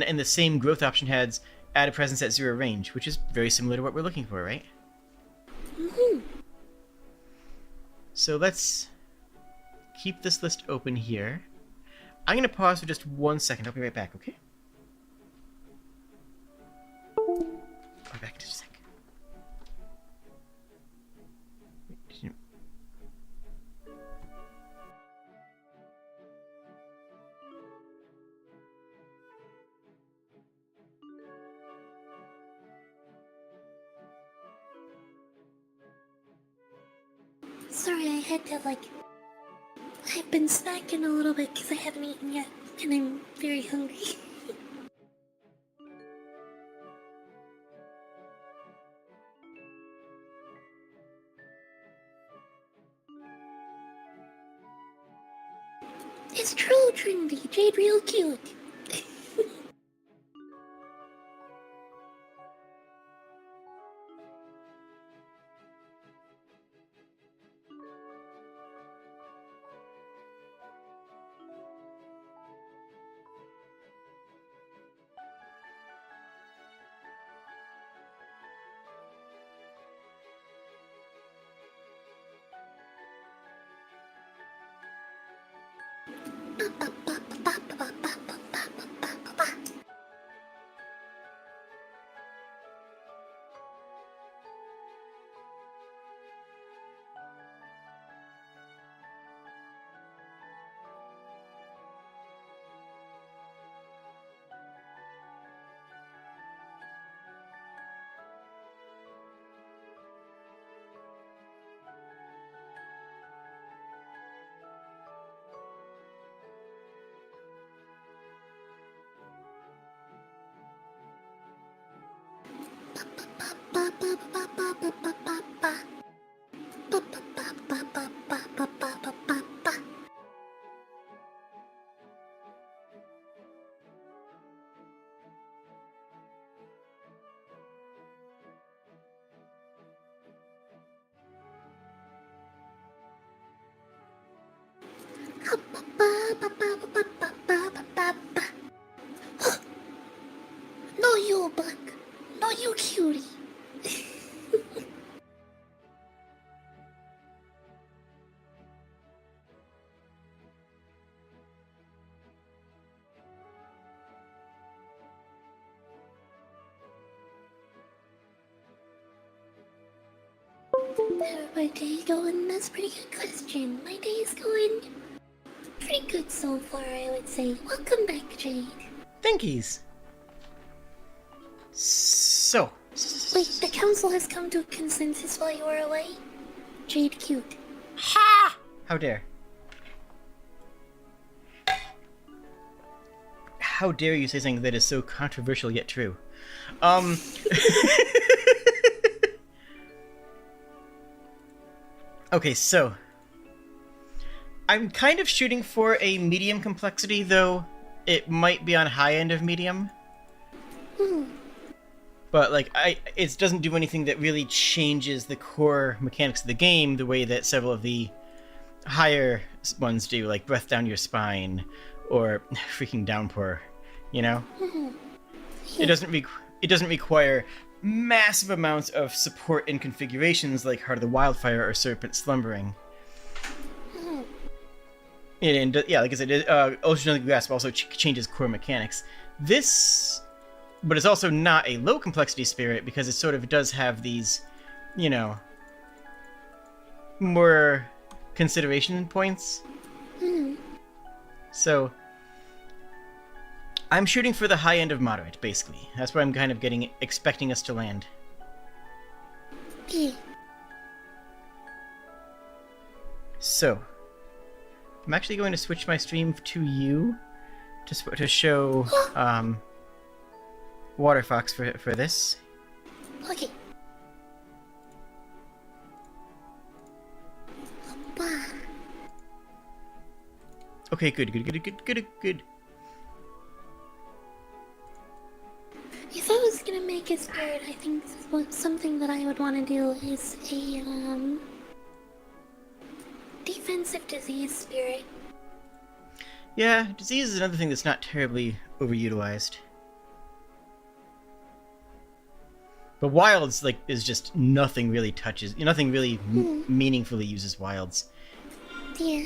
in the same growth option has add a presence at 0 range, which is very similar to what we're looking for, right? Mm-hmm. So let's keep this list open here. I'm going to pause for just 1 second. I'll be right back, okay? I'll be back in just a sec. Sorry, I had to, I've been snacking a little bit because I haven't eaten yet, and I'm very hungry. It's true, Trinity. Jade real cute. No, you buck. No, you cutie. How's my day going? That's a pretty good question. My day's going pretty good so far, I would say. Welcome back, Jade. Thankies. So. Wait, the council has come to a consensus while you were away? Jade cute. Ha! How dare. How dare you say something that is so controversial yet true? Okay, so I'm kind of shooting for a medium complexity, though it might be on high end of medium. But it doesn't do anything that really changes the core mechanics of the game the way that several of the higher ones do, like Breath Down Your Spine or freaking Downpour. You know, it doesn't require massive amounts of support and configurations like Heart of the Wildfire or Serpent Slumbering. And yeah, like I said, Oceanic Grasp also changes core mechanics. This, but it's also not a low complexity spirit because it sort of does have these, you know, more consideration points. So I'm shooting for the high end of moderate, basically. That's where I'm kind of expecting us to land. Yeah. So I'm actually going to switch my stream to you to show Water Fox for this. Okay. Bah. Okay, good. If I was gonna make a spirit, I think something that I would want to do is a defensive disease spirit. Yeah, disease is another thing that's not terribly overutilized. But wilds, like, is just nothing really touches, nothing really meaningfully uses wilds. Yeah.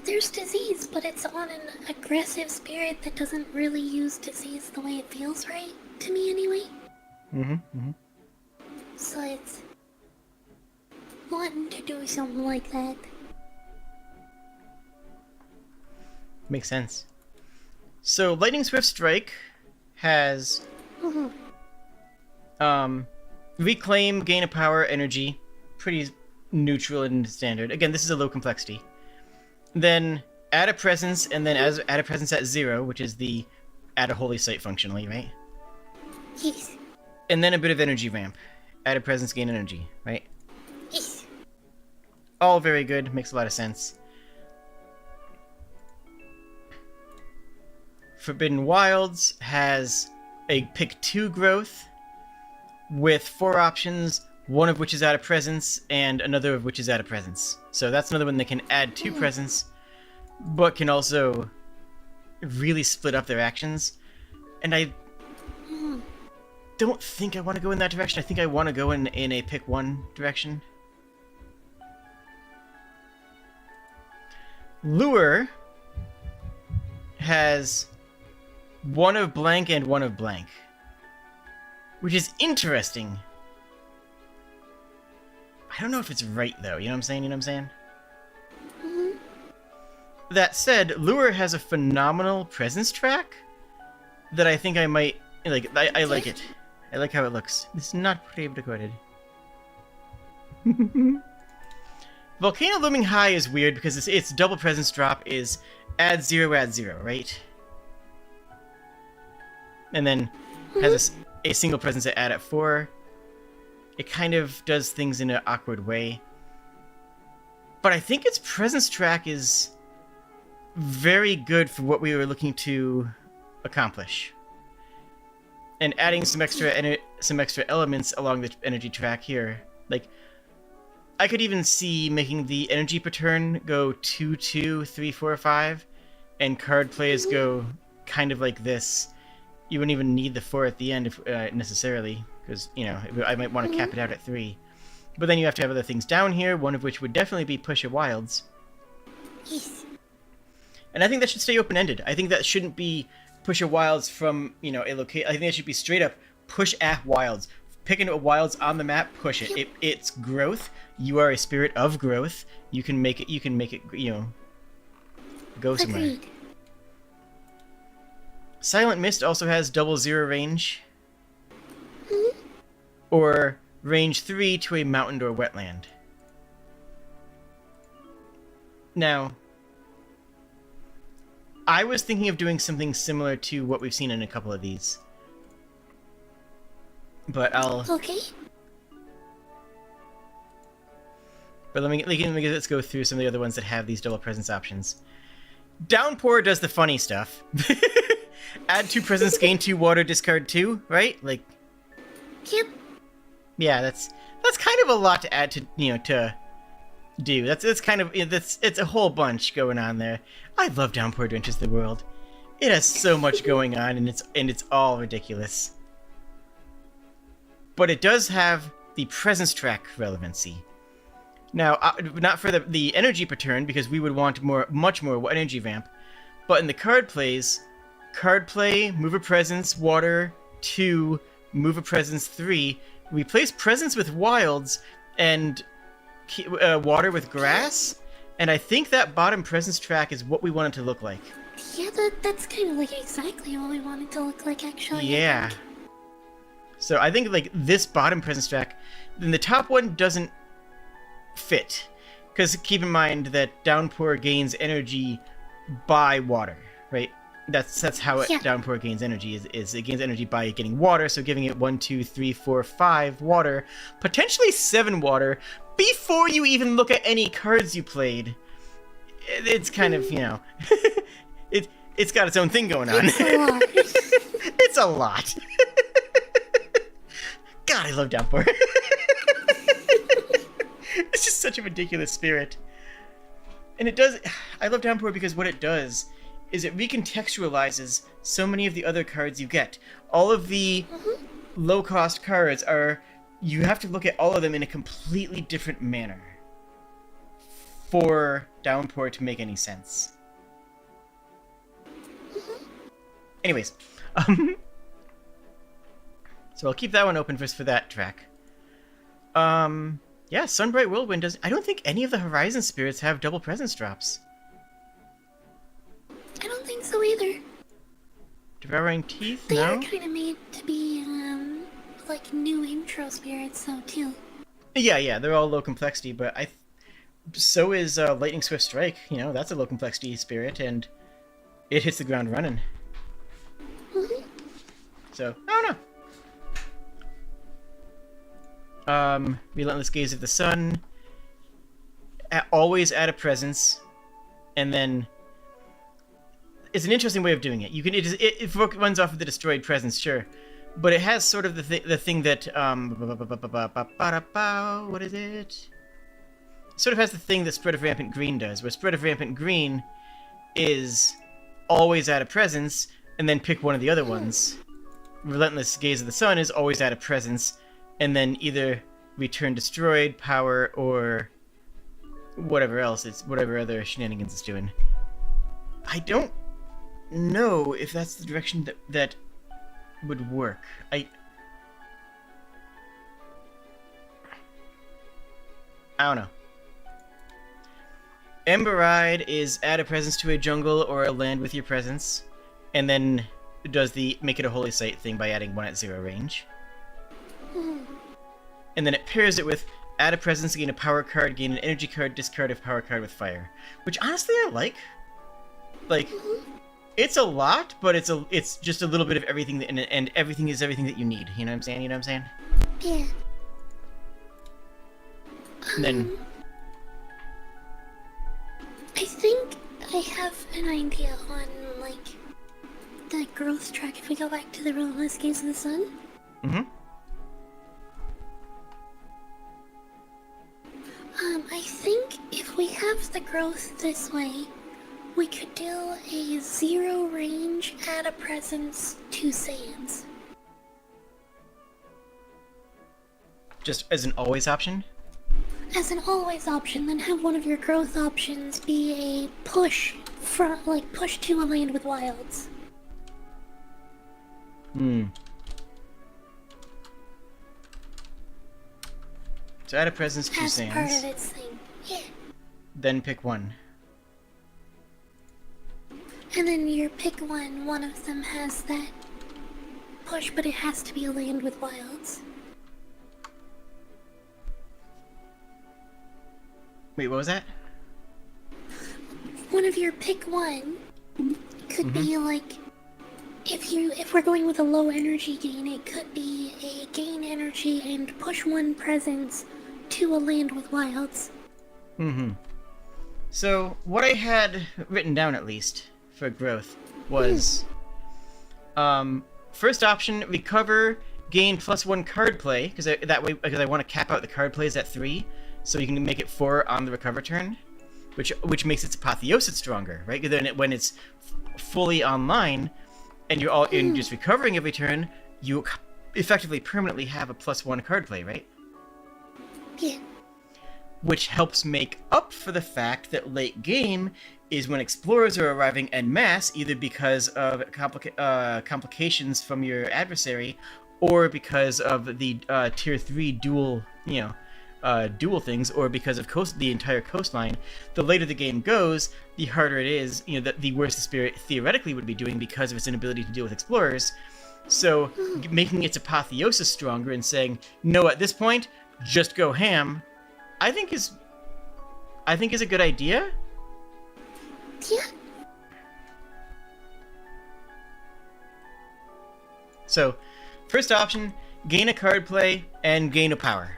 There's disease, but it's on an aggressive spirit that doesn't really use disease the way it feels right, to me anyway. So it's wanting to do something like that. Makes sense. So, Lightning Swift Strike has reclaim, gain a power, energy. Pretty neutral and standard. Again, this is a low complexity. Then add a presence, and then add a presence at 0, which is the add a holy site functionally, right? Yes. And then a bit of energy ramp. Add a presence, gain energy, right? Yes. All very good, makes a lot of sense. Forbidden Wilds has a pick 2 growth with 4 options, one of which is out of presence, and another of which is out of presence. So that's another one that can add 2 presence, but can also really split up their actions. And I don't think I want to go in that direction. I think I want to go in a pick 1 direction. Lure has 1 of blank and 1 of blank, which is interesting. I don't know if it's right, though. You know what I'm saying? That said, Lure has a phenomenal presence track that I think I might... like. I like it. I like how it looks. It's not pre-recorded. Volcano Looming High is weird because its double presence drop is add 0, right? And then has a single presence at add at 4. It kind of does things in an awkward way. But I think its presence track is very good for what we were looking to accomplish. And adding some extra elements along the energy track here. Like, I could even see making the energy per turn go 2, 2, 3, 4, 5, and card plays go kind of like this. You wouldn't even need the 4 at the end if, necessarily, because, you know, I might want to cap it out at 3. But then you have to have other things down here, one of which would definitely be Push of Wilds. Yes. And I think that should stay open-ended. I think that shouldn't be Push of Wilds from, you know, a location. I think that should be straight up Push at Wilds. Picking a Wilds on the map, push it. It's growth. You are a spirit of growth. You can make it, you know, go somewhere. Agreed. Silent Mist also has double 0 range. Or range 3 to a mountain or wetland. Now, I was thinking of doing something similar to what we've seen in a couple of these. But Okay. But let's go through some of the other ones that have these double presence options. Downpour does the funny stuff. Add 2 presence, gain 2 water, discard 2, right? Like, Yep. yeah, that's kind of a lot to add to, you know, to do. It's kind of, it's a whole bunch going on there. I love Downpour Adventures of the World. It has so much going on, and it's all ridiculous. But it does have the presence track relevancy. Now, not for the energy per turn, because we would want much more energy vamp, but in the card plays, card play, move a presence, water, 2, move a presence, 3, replace presence with wilds, and water with grass, And I think that bottom presence track is what we want it to look like. Yeah, that's kind of like exactly what we want it to look like, actually. Yeah. So I think like this bottom presence track, then the top one doesn't fit. Because keep in mind that downpour gains energy by water, right? That's how downpour gains energy is it gains energy by getting water, so giving it 1, 2, 3, 4, 5 water, potentially 7 water, before you even look at any cards you played. It's kind of, you know, it's got its own thing going on. It's a lot. It's a lot. God, I love downpour. It's just such a ridiculous spirit. And it does... I love downpour because what it does is it recontextualizes so many of the other cards you get. All of the low-cost cards are... You have to look at all of them in a completely different manner for downpour to make any sense. Anyways, so I'll keep that one open for that track. Yeah, Sunbright Whirlwind does... I don't think any of the Horizon Spirits have double presence drops. I don't think so either. Devouring Teeth? They No? are kind of made to be, like new intro spirits, though, too. Yeah, they're all low complexity, but so is Lightning Swift Strike. You know, that's a low complexity spirit, and it hits the ground running. So, I don't know. Relentless Gaze of the Sun. Always add a presence, and then it's an interesting way of doing it. You can it runs off of the destroyed presence, sure, but it has sort of the thing that what is it? Sort of has the thing that Spread of Rampant Green does, where Spread of Rampant Green is always add a presence and then pick one of the other ones. Relentless Gaze of the Sun is always add a presence and then either return destroyed, power, or whatever else, it's whatever other shenanigans it's doing. I don't know if that's the direction that would work. I don't know. Emberide is add a presence to a jungle or a land with your presence, and then does the make it a holy site thing by adding 1 at 0 range. And then it pairs it with add a presence, gain a power card, gain an energy card, discard a power card with fire. Which honestly I like. Like, it's a lot, but it's just a little bit of everything, and everything is everything that you need. You know what I'm saying? You know what I'm saying? Yeah. And then... I think I have an idea on, like, the growth track if we go back to the Relentless Gaze of the Sun. Mm-hmm. I think if we have the growth this way, we could do a 0 range, add a presence, 2 Saiyans. Just as an always option? As an always option, then have one of your growth options be a push push to a land with wilds. So add a presence, 2 As sands. part of its thing, yeah. Then pick one. And then your pick one of them has that push, but it has to be a land with wilds. Wait, what was that? One of your pick one could be like, if we're going with a low energy gain, it could be a gain energy and push 1 presence to a land with wilds. So, what I had written down, at least, for growth, was... first option, recover, gain +1 card play, because I want to cap out the card plays at 3, so you can make it 4 on the recover turn, which makes its apotheosis stronger, right? Because then when it's fully online, and you're all in just recovering every turn, you effectively permanently have a +1 card play, right? Yeah. Which helps make up for the fact that late game is when explorers are arriving en masse, either because of complications from your adversary, or because of the tier 3 dual, dual things, or because of the entire coastline, the later the game goes, the harder it is. The worse the spirit theoretically would be doing because of its inability to deal with explorers. So making its apotheosis stronger and saying, no, at this point, just go ham, I think is a good idea. Yeah. So, first option, gain a card play and gain a power.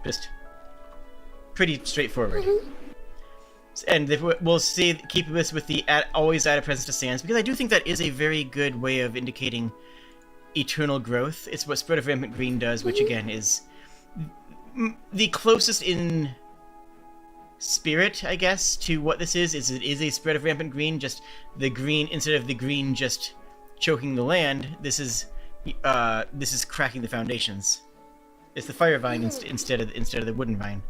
Just pretty straightforward. Mm-hmm. And we'll keep this with the always add a presence to sands, because I do think that is a very good way of indicating eternal growth. It's what Spread of Rampant Green does, which again is the closest in spirit, I guess, to what this is it is a Spread of Rampant Green, just the green, instead of the green just choking the land, this is cracking the foundations. It's the fire vine instead of the wooden vine.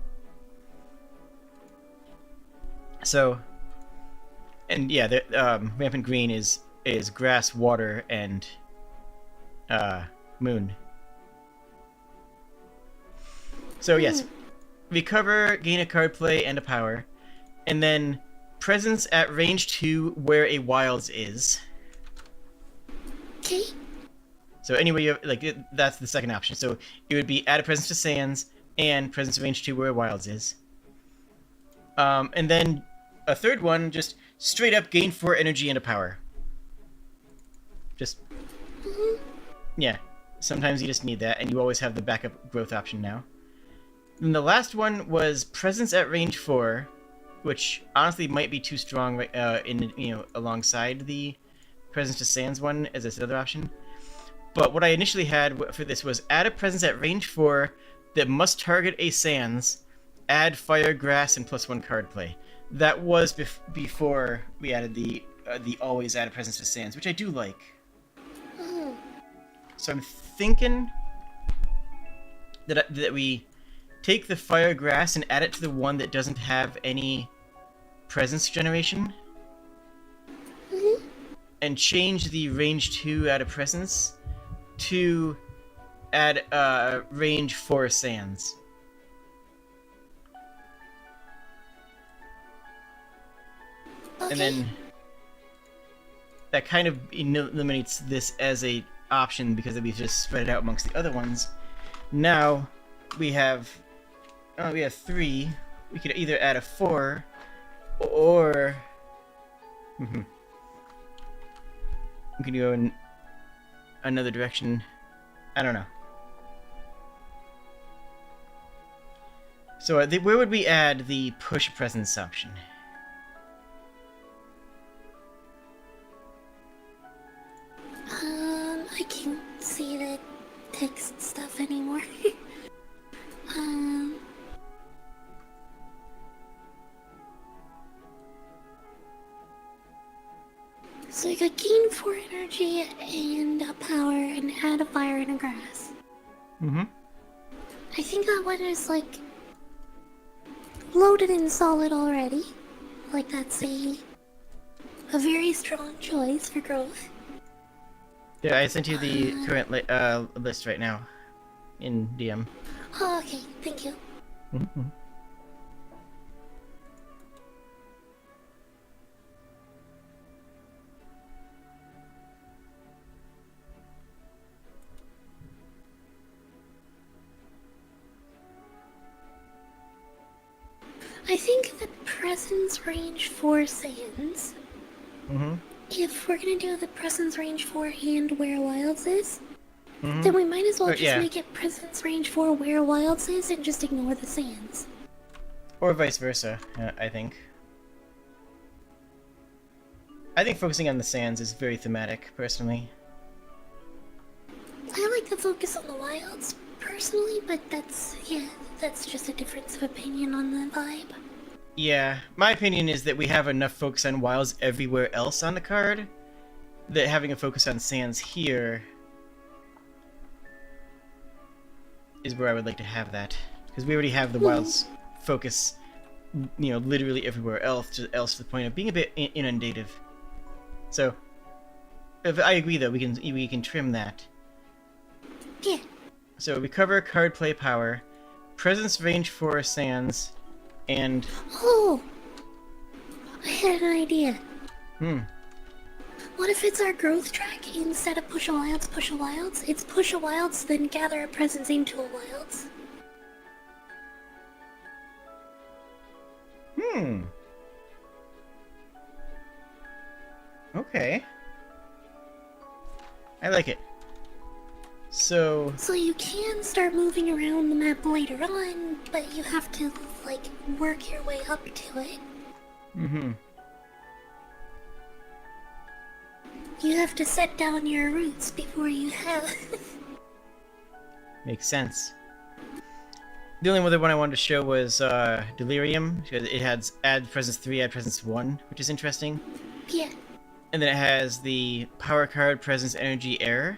So, and yeah, the Rampant Green is grass, water, and moon. So yes, recover, gain a card play and a power, and then presence at range 2 where a wilds is. Okay. So anyway, that's the second option. So it would be add a presence to sands and presence range 2 where a wilds is. And then a third one, just straight up gain 4 energy and a power. Just yeah. Sometimes you just need that, and you always have the backup growth option now. And the last one was presence at range 4, which honestly might be too strong alongside the presence to sands one as this other option. But what I initially had for this was add a presence at range 4 that must target a sands, add fire, grass, and +1 card play. That was before we added the always add a presence to sands, which I do like. So I'm thinking that we take the fire, grass, and add it to the one that doesn't have any presence generation, and change the range 2 add a presence to add range 4 sands. Okay. And then that kind of eliminates this as a option because we've just spread it out amongst the other ones. Now we have 3. We could either add a 4 or we could go in another direction. I don't know. So where would we add the push presence option? I can't see the text stuff anymore. So you got gain 4 energy and a power and add a fire and a grass. I think that one is like loaded in solid already. Like that's a very strong choice for growth. Yeah, I sent you the current list right now in DM. Oh, okay, thank you. I think the presence range 4 sands. If we're gonna do the presence range 4 and where wilds is, then we might as well just make it presence range 4 where wilds is and just ignore the sands. Or vice versa, I think. I think focusing on the sands is very thematic, personally. I like the focus on the wilds, personally, but that's just a difference of opinion on the vibe. Yeah, my opinion is that we have enough focus on wilds everywhere else on the card, that having a focus on sands here is where I would like to have that. Because we already have the wilds focus, literally everywhere else to the point of being a bit inundative. So, if I agree though, we can trim that. Yeah. So recover card play power, presence range for sands, and Oh, I had an idea. hmm. What if it's our growth track instead of push a wilds? It's push a wilds, then gather a presence into a wilds. Hmm. Okay. I like it. So You can start moving around the map later on, but you have to, like, work your way up to it. mm-hmm. You have to set down your roots before you have. Makes sense. The only other one I wanted to show was Delirium. It has add presence 3, add presence 1, which is interesting. Yeah. And then it has the power card presence energy air,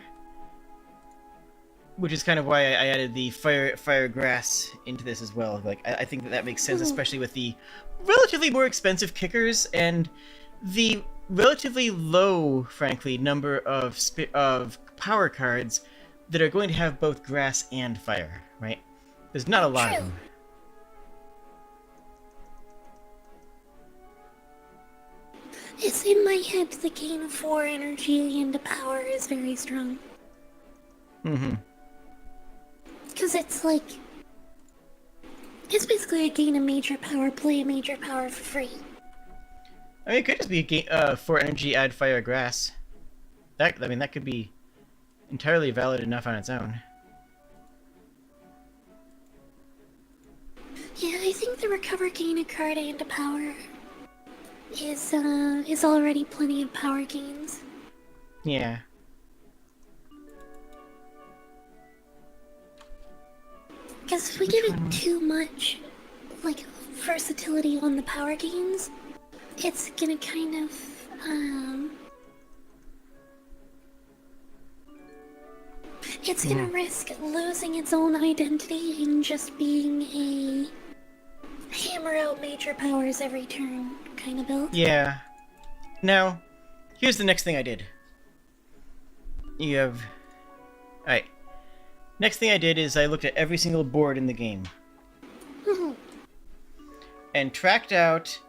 which is kind of why I added the fire grass into this as well. Like I think that makes sense, especially with the relatively more expensive kickers and the relatively low, frankly, number of power cards that are going to have both grass and fire. Right? There's not a lot of them. It's in my head the gain 4 energy into power is very strong. Mm-hmm. Because it's like... It's basically a gain a major power, play a major power for free. I mean, it could just be a gain, 4 energy, add fire, grass. That could be entirely valid enough on its own. Yeah, I think the recover gain a card and a power is already plenty of power gains. Yeah. Because if we give it too much, like, versatility on the power gains, it's gonna kind of, it's gonna risk losing its own identity and just being a hammer out major powers every turn kind of build. Yeah. Now, here's the next thing I did. You have... Alright. Next thing I did is I looked at every single board in the game. And tracked out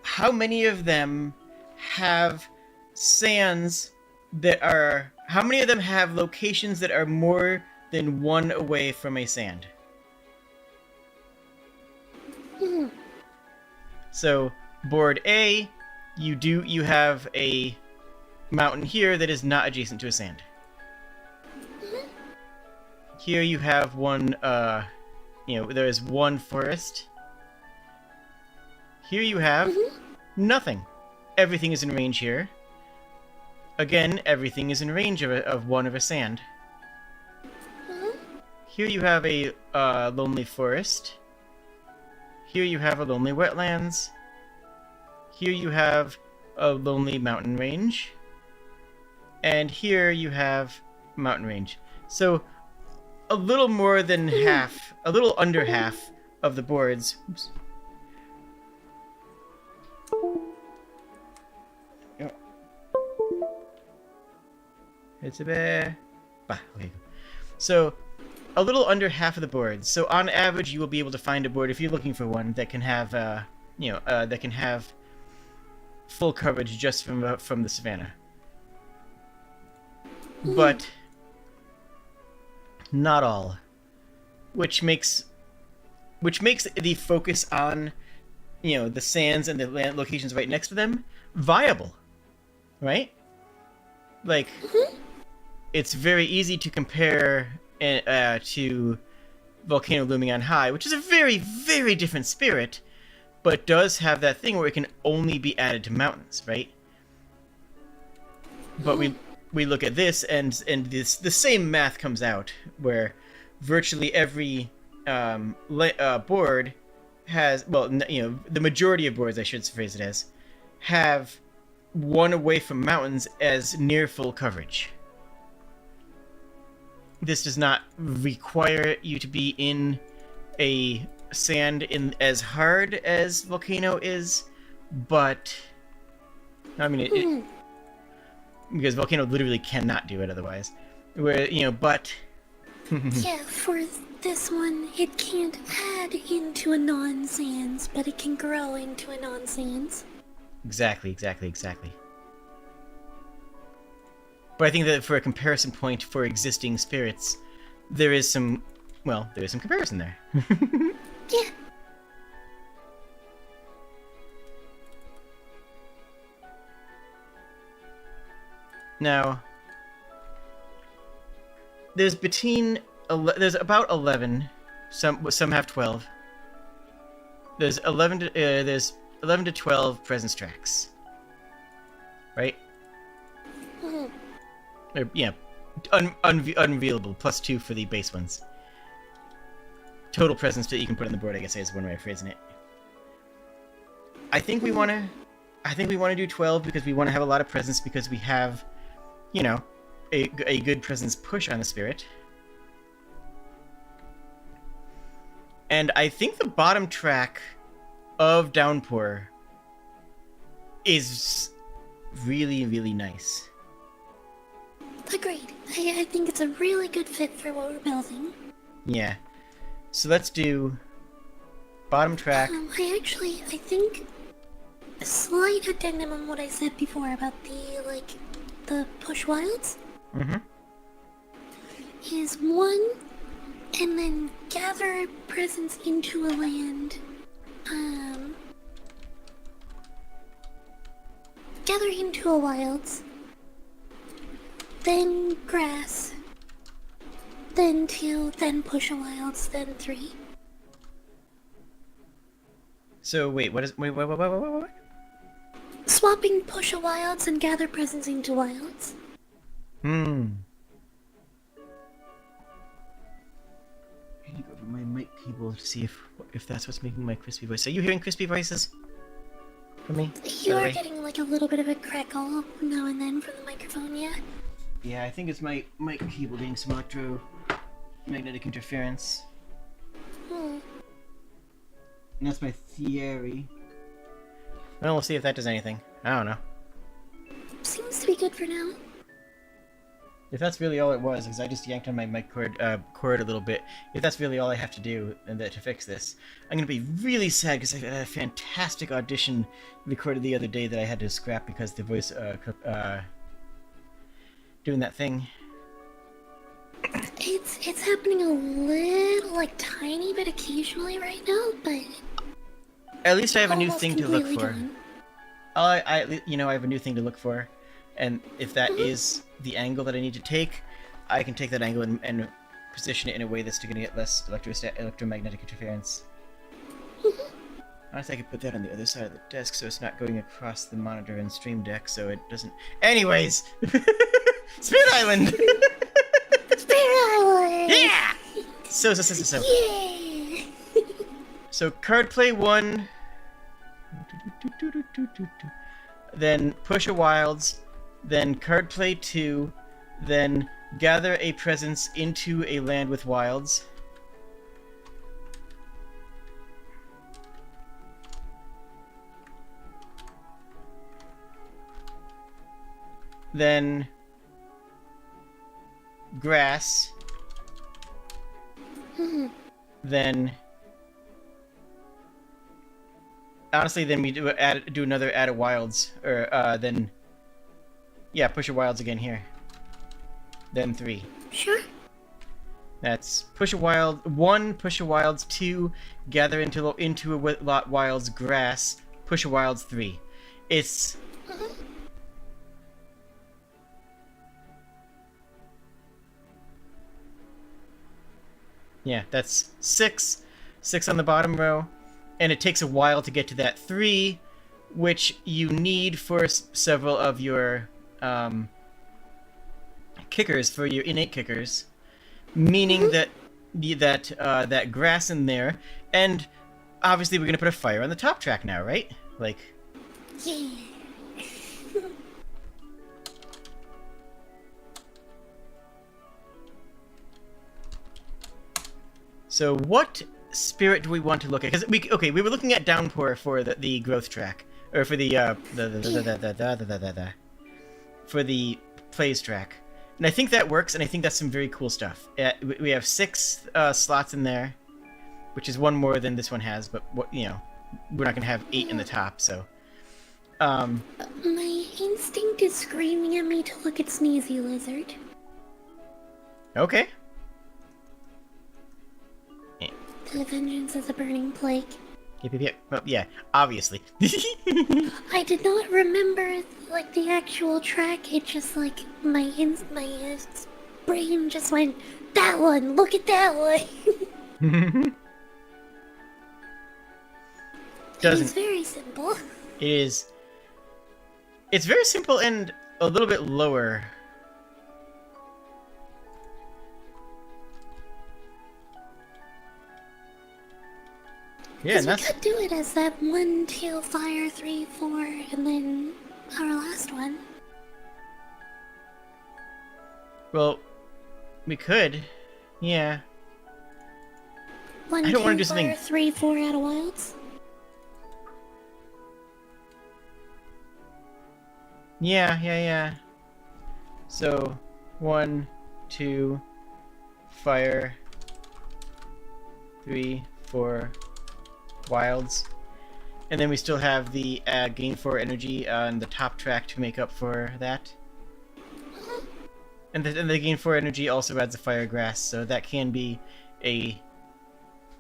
how many of them have sands that are... How many of them have locations that are more than 1 away from a sand? So, board A, you have a mountain here that is not adjacent to a sand. Here you have one, there is one forest. Here you have nothing. Everything is in range here. Again, everything is in range of one of a sand. Here you have a lonely forest. Here you have a lonely wetlands. Here you have a lonely mountain range. And here you have mountain range. So, a little more than half, a little under half of the boards. Oops. Oh. It's a bear. Bah, okay. So, a little under half of the boards. So, on average, you will be able to find a board if you're looking for one that can have, that can have full coverage just from the savannah. But not all, which makes the focus on, the sands and the land locations right next to them viable, right? Like, it's very easy to compare to Volcano Looming on High, which is a very, very different spirit, but does have that thing where it can only be added to mountains, right? But we look at this, and the same math comes out, where virtually every board has, the majority of boards, I should phrase it as, have one away from mountains as near full coverage. This does not require you to be in a sand in as hard as Volcano is, but I mean because Volcano literally cannot do it otherwise. But Yeah, for this one, it can't add into a non-sans, but it can grow into a non-sans. Exactly. But I think that for a comparison point for existing spirits, there is some comparison there. Yeah. Now, there's about 11. Some have 12. There's 11 to 12 presence tracks. Right? Mm-hmm. Yeah, unrevealable, plus 2 for the base ones. Total presence that you can put on the board, I guess, is one way of phrasing it. I think we want to do 12 because we want to have a lot of presence because we have, a good presence push on the spirit. And I think the bottom track of Downpour is really, really nice. Agreed. I think it's a really good fit for what we're building. Yeah. So let's do bottom track. I think a slight addendum on what I said before about the push wilds. Mm-hmm. Is 1, and then gather presence into a land. Gather into a wilds. Then grass. Then 2, then push a wilds, then 3. So wait, what? Swapping push a wilds and gather presence into wilds. I need to go over my mic cable to see if that's what's making my crispy voice. Are you hearing crispy voices from me? You are getting like a little bit of a crackle now and then from the microphone, yeah? Yeah, I think it's my mic cable getting some electromagnetic interference. And that's my theory. Well, we'll see if that does anything. I don't know. Seems to be good for now. If that's really all it was, because I just yanked on my mic cord a little bit, if that's really all I have to do to fix this, I'm going to be really sad because I had a fantastic audition recorded the other day that I had to scrap because the voice doing that thing. It's happening a little, tiny bit occasionally right now, but... At least I have a new thing to look for. Gone. I have a new thing to look for, and if that is the angle that I need to take, I can take that angle and position it in a way that's going to get less electromagnetic interference. Honestly, I could put that on the other side of the desk so it's not going across the monitor and stream deck so it doesn't... Anyways! Spirit Island! Spirit Island! Yeah! So. Yeah! So, card play 1. Then push a wilds. Then card play 2. Then gather a presence into a land with wilds. Then grass. Then honestly, then we do another add a wilds, or then push a wilds again here. Then 3. Sure. That's push a wild 1, push a wilds 2, gather into a lot wilds grass, push a wilds 3. It's yeah, that's 6 on the bottom row, and it takes a while to get to that 3, which you need for several of your kickers, for your innate kickers, meaning that that grass in there, and obviously we're gonna put a fire on the top track now, right? Yeah. So what spirit do we want to look at? Because we were looking at Downpour for the growth track, or for the for the plays track. And I think that works, and I think that's some very cool stuff. We have 6 slots in there, which is one more than this one has, but we're not going to have 8 in the top, so... My instinct is screaming at me to look at Sneezy Lizard. Okay. The vengeance is a burning plague. Yep. Well, yeah, obviously. I did not remember, like, the actual track. It just, like, my brain just went, that one, look at that one. It's very simple. It is. It's very simple and a little bit lower. Yeah, we could do it as that 1, 2, fire, 3, 4, and then our last one. Well, we could. Yeah. 1, I don't 2, want to do fire, something. 3, 4 out of wilds. Yeah. So, 1, 2, fire, 3, 4, wilds. And then we still have the gain 4 energy on the top track to make up for that. And the gain 4 energy also adds a fire grass, so that can be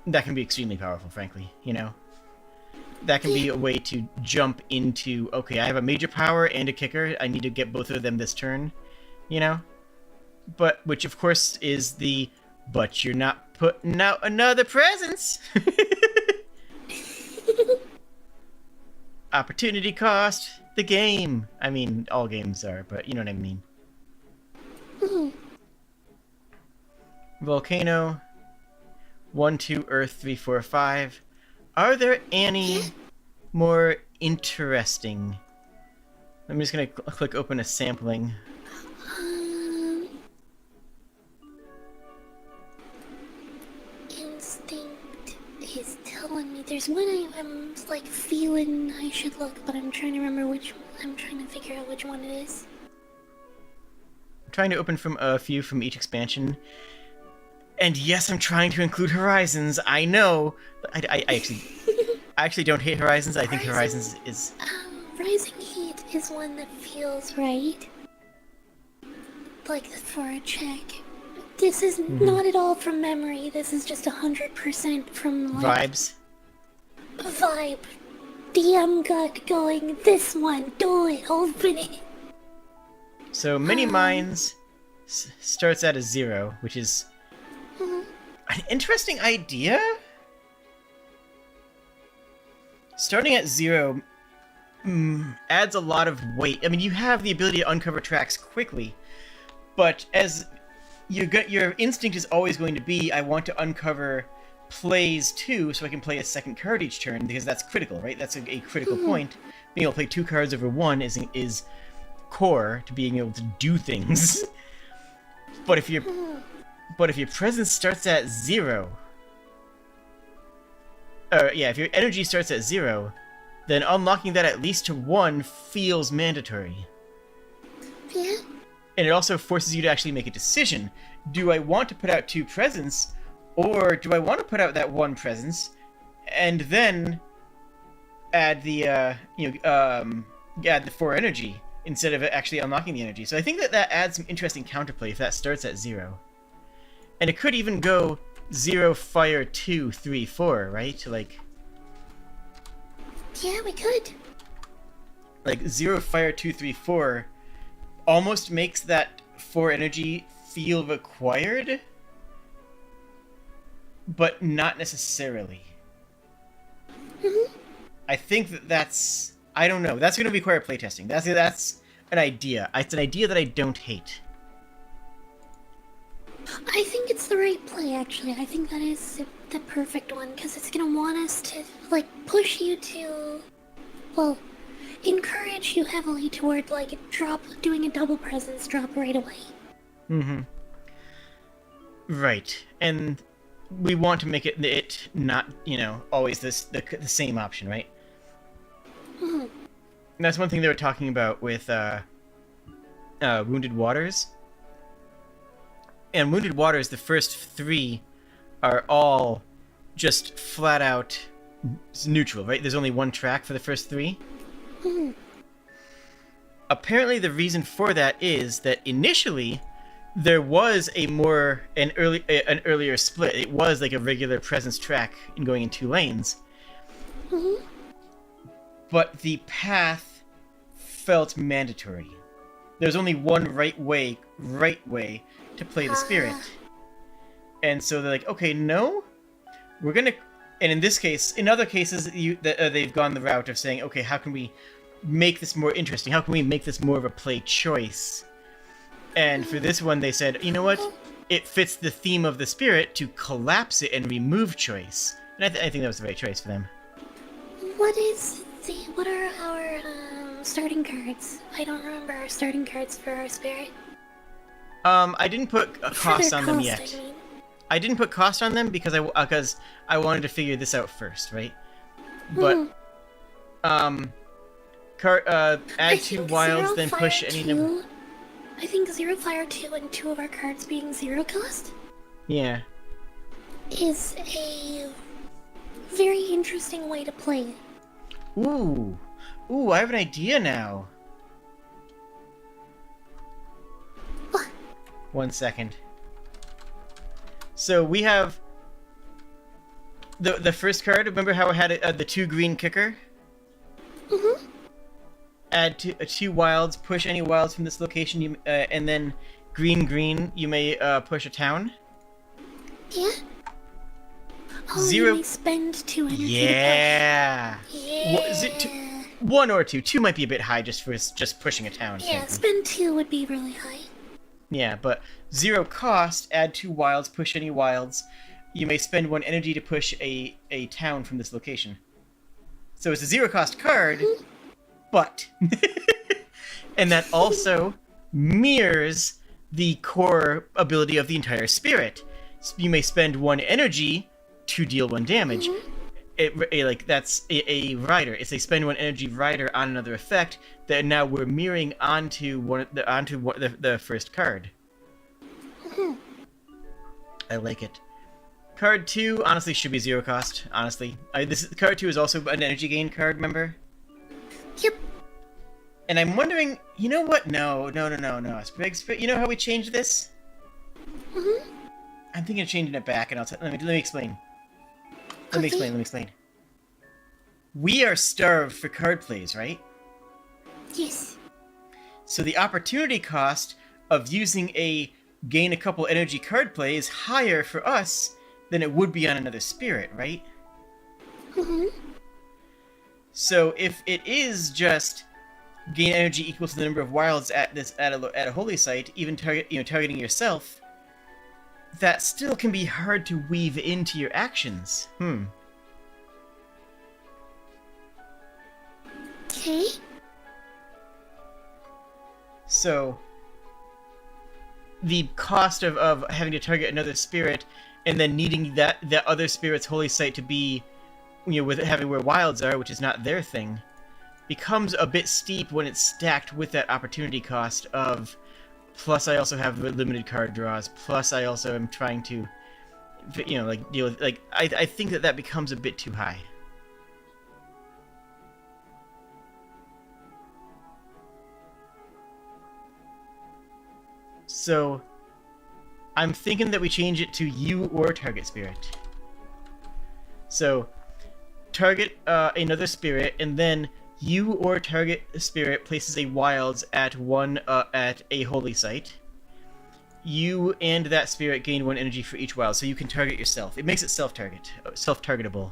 extremely powerful, frankly, That can be a way to jump into, okay, I have a major power and a kicker, I need to get both of them this turn, But, which of course is but you're not putting out another presence! Opportunity cost, the game. I mean, all games are, but you know what I mean. Volcano, 1, 2, Earth, 3, 4, 5. Are there any more interesting? I'm just gonna click open a sampling. Instinct is telling me there's one I'm like feeling I should look, but I'm trying to remember which. I'm trying to figure out which one it is. I'm trying to open from a few from each expansion. And yes, I'm trying to include Horizons. I know. I actually don't hate Horizons. I think Horizons is... Rising Heat is one that feels right. Like, for a check. This is not at all from memory. This is just 100% from, like... Vibes? Vibe. DM gut going, this one, do it, open it. So, Mini Mines starts at a 0, which is... an interesting idea? Starting at 0 adds a lot of weight. I mean, you have the ability to uncover tracks quickly, but as your instinct is always going to be, I want to uncover plays too, so I can play a second card each turn, because that's critical, right? That's a critical point. Being able to play 2 cards over 1 is core to being able to do things. But if your presence starts at 0, if your energy starts at 0, then unlocking that at least to 1 feels mandatory. Yeah. And it also forces you to actually make a decision. Do I want to put out 2 presence, or do I want to put out that 1 presence, and then add the add the 4 energy instead of actually unlocking the energy? So I think that adds some interesting counterplay if that starts at 0. And it could even go 0, fire, 2, 3, 4, right? Like... yeah, we could. Like, 0, fire, 2, 3, 4 almost makes that 4 energy feel required, but not necessarily. I think that's... I don't know. That's going to require playtesting. That's an idea. It's an idea that I don't hate. I think it's the right play, actually. I think that is the perfect one, because it's going to want us to, like, push you to, well, encourage you heavily toward, like, doing a double presence drop right away. Right. And we want to make it not, always the same option, right? And that's one thing they were talking about with Wounded Waters. And Wounded Waters, the first 3 are all just flat out neutral, right? There's only 1 track for the first 3. Apparently, the reason for that is that initially there was an earlier split. It was like a regular presence track and going in 2 lanes. But the path felt mandatory. There's only one right way to play the spirit. And so they're like, okay, no, we're gonna. And in this case, in other cases, they've gone the route of saying, okay, how can we make this more interesting? How can we make this more of a play choice? And for this one, they said, you know what? It fits the theme of the spirit to collapse it and remove choice. And I think that was the right choice for them. What are our starting cards? I don't remember our starting cards for our spirit. I didn't put a cost on them yet. I mean. I didn't put cost on them because I wanted to figure this out first, right? But add 2 wilds, then push any number. I think 0 fire 2 and 2 of our cards being 0 cost. Yeah. Is a very interesting way to play it. Ooh, I have an idea now. What? 1 second. So we have the first card. Remember how it had the 2 green kicker? Add 2 wilds. Push any wilds from this location. And then green. You may push a town. Yeah. Oh, 0. You may spend 2 energy. Yeah. To push. Yeah. Is it 2? 1 or 2. 2 might be a bit high just for pushing a town. Yeah, spend 2 would be really high. Yeah, but 0 cost, add 2 wilds, push any wilds. You may spend 1 energy to push a town from this location. So it's a 0 cost card, but... and that also mirrors the core ability of the entire spirit. You may spend 1 energy to deal 1 damage. That's a rider. It's a spend 1 energy rider on another effect that now we're mirroring onto the first card. I like it. Card 2 honestly should be 0 cost. Honestly, card 2 is also an energy gain card. Remember? Yep. And I'm wondering, you know what? No. You know how we changed this? I'm thinking of changing it back, and let me explain. Let me explain. We are starved for card plays, right? Yes. So the opportunity cost of using gain a couple energy card play is higher for us than it would be on another spirit, right? So if it is just gain energy equal to the number of wilds at a holy site, even targeting yourself, that still can be hard to weave into your actions. Okay. So the cost of having to target another spirit and then needing that other spirit's holy site to be, with having where wilds are, which is not their thing, becomes a bit steep when it's stacked with that opportunity cost of, plus I also have limited card draws, plus I also am trying to, deal with, I think that becomes a bit too high. So, I'm thinking that we change it to you or target spirit. So, target another spirit, and then you or target spirit places a wilds at a holy site. You and that spirit gain 1 energy for each wild, so you can target yourself. It makes it self-targetable.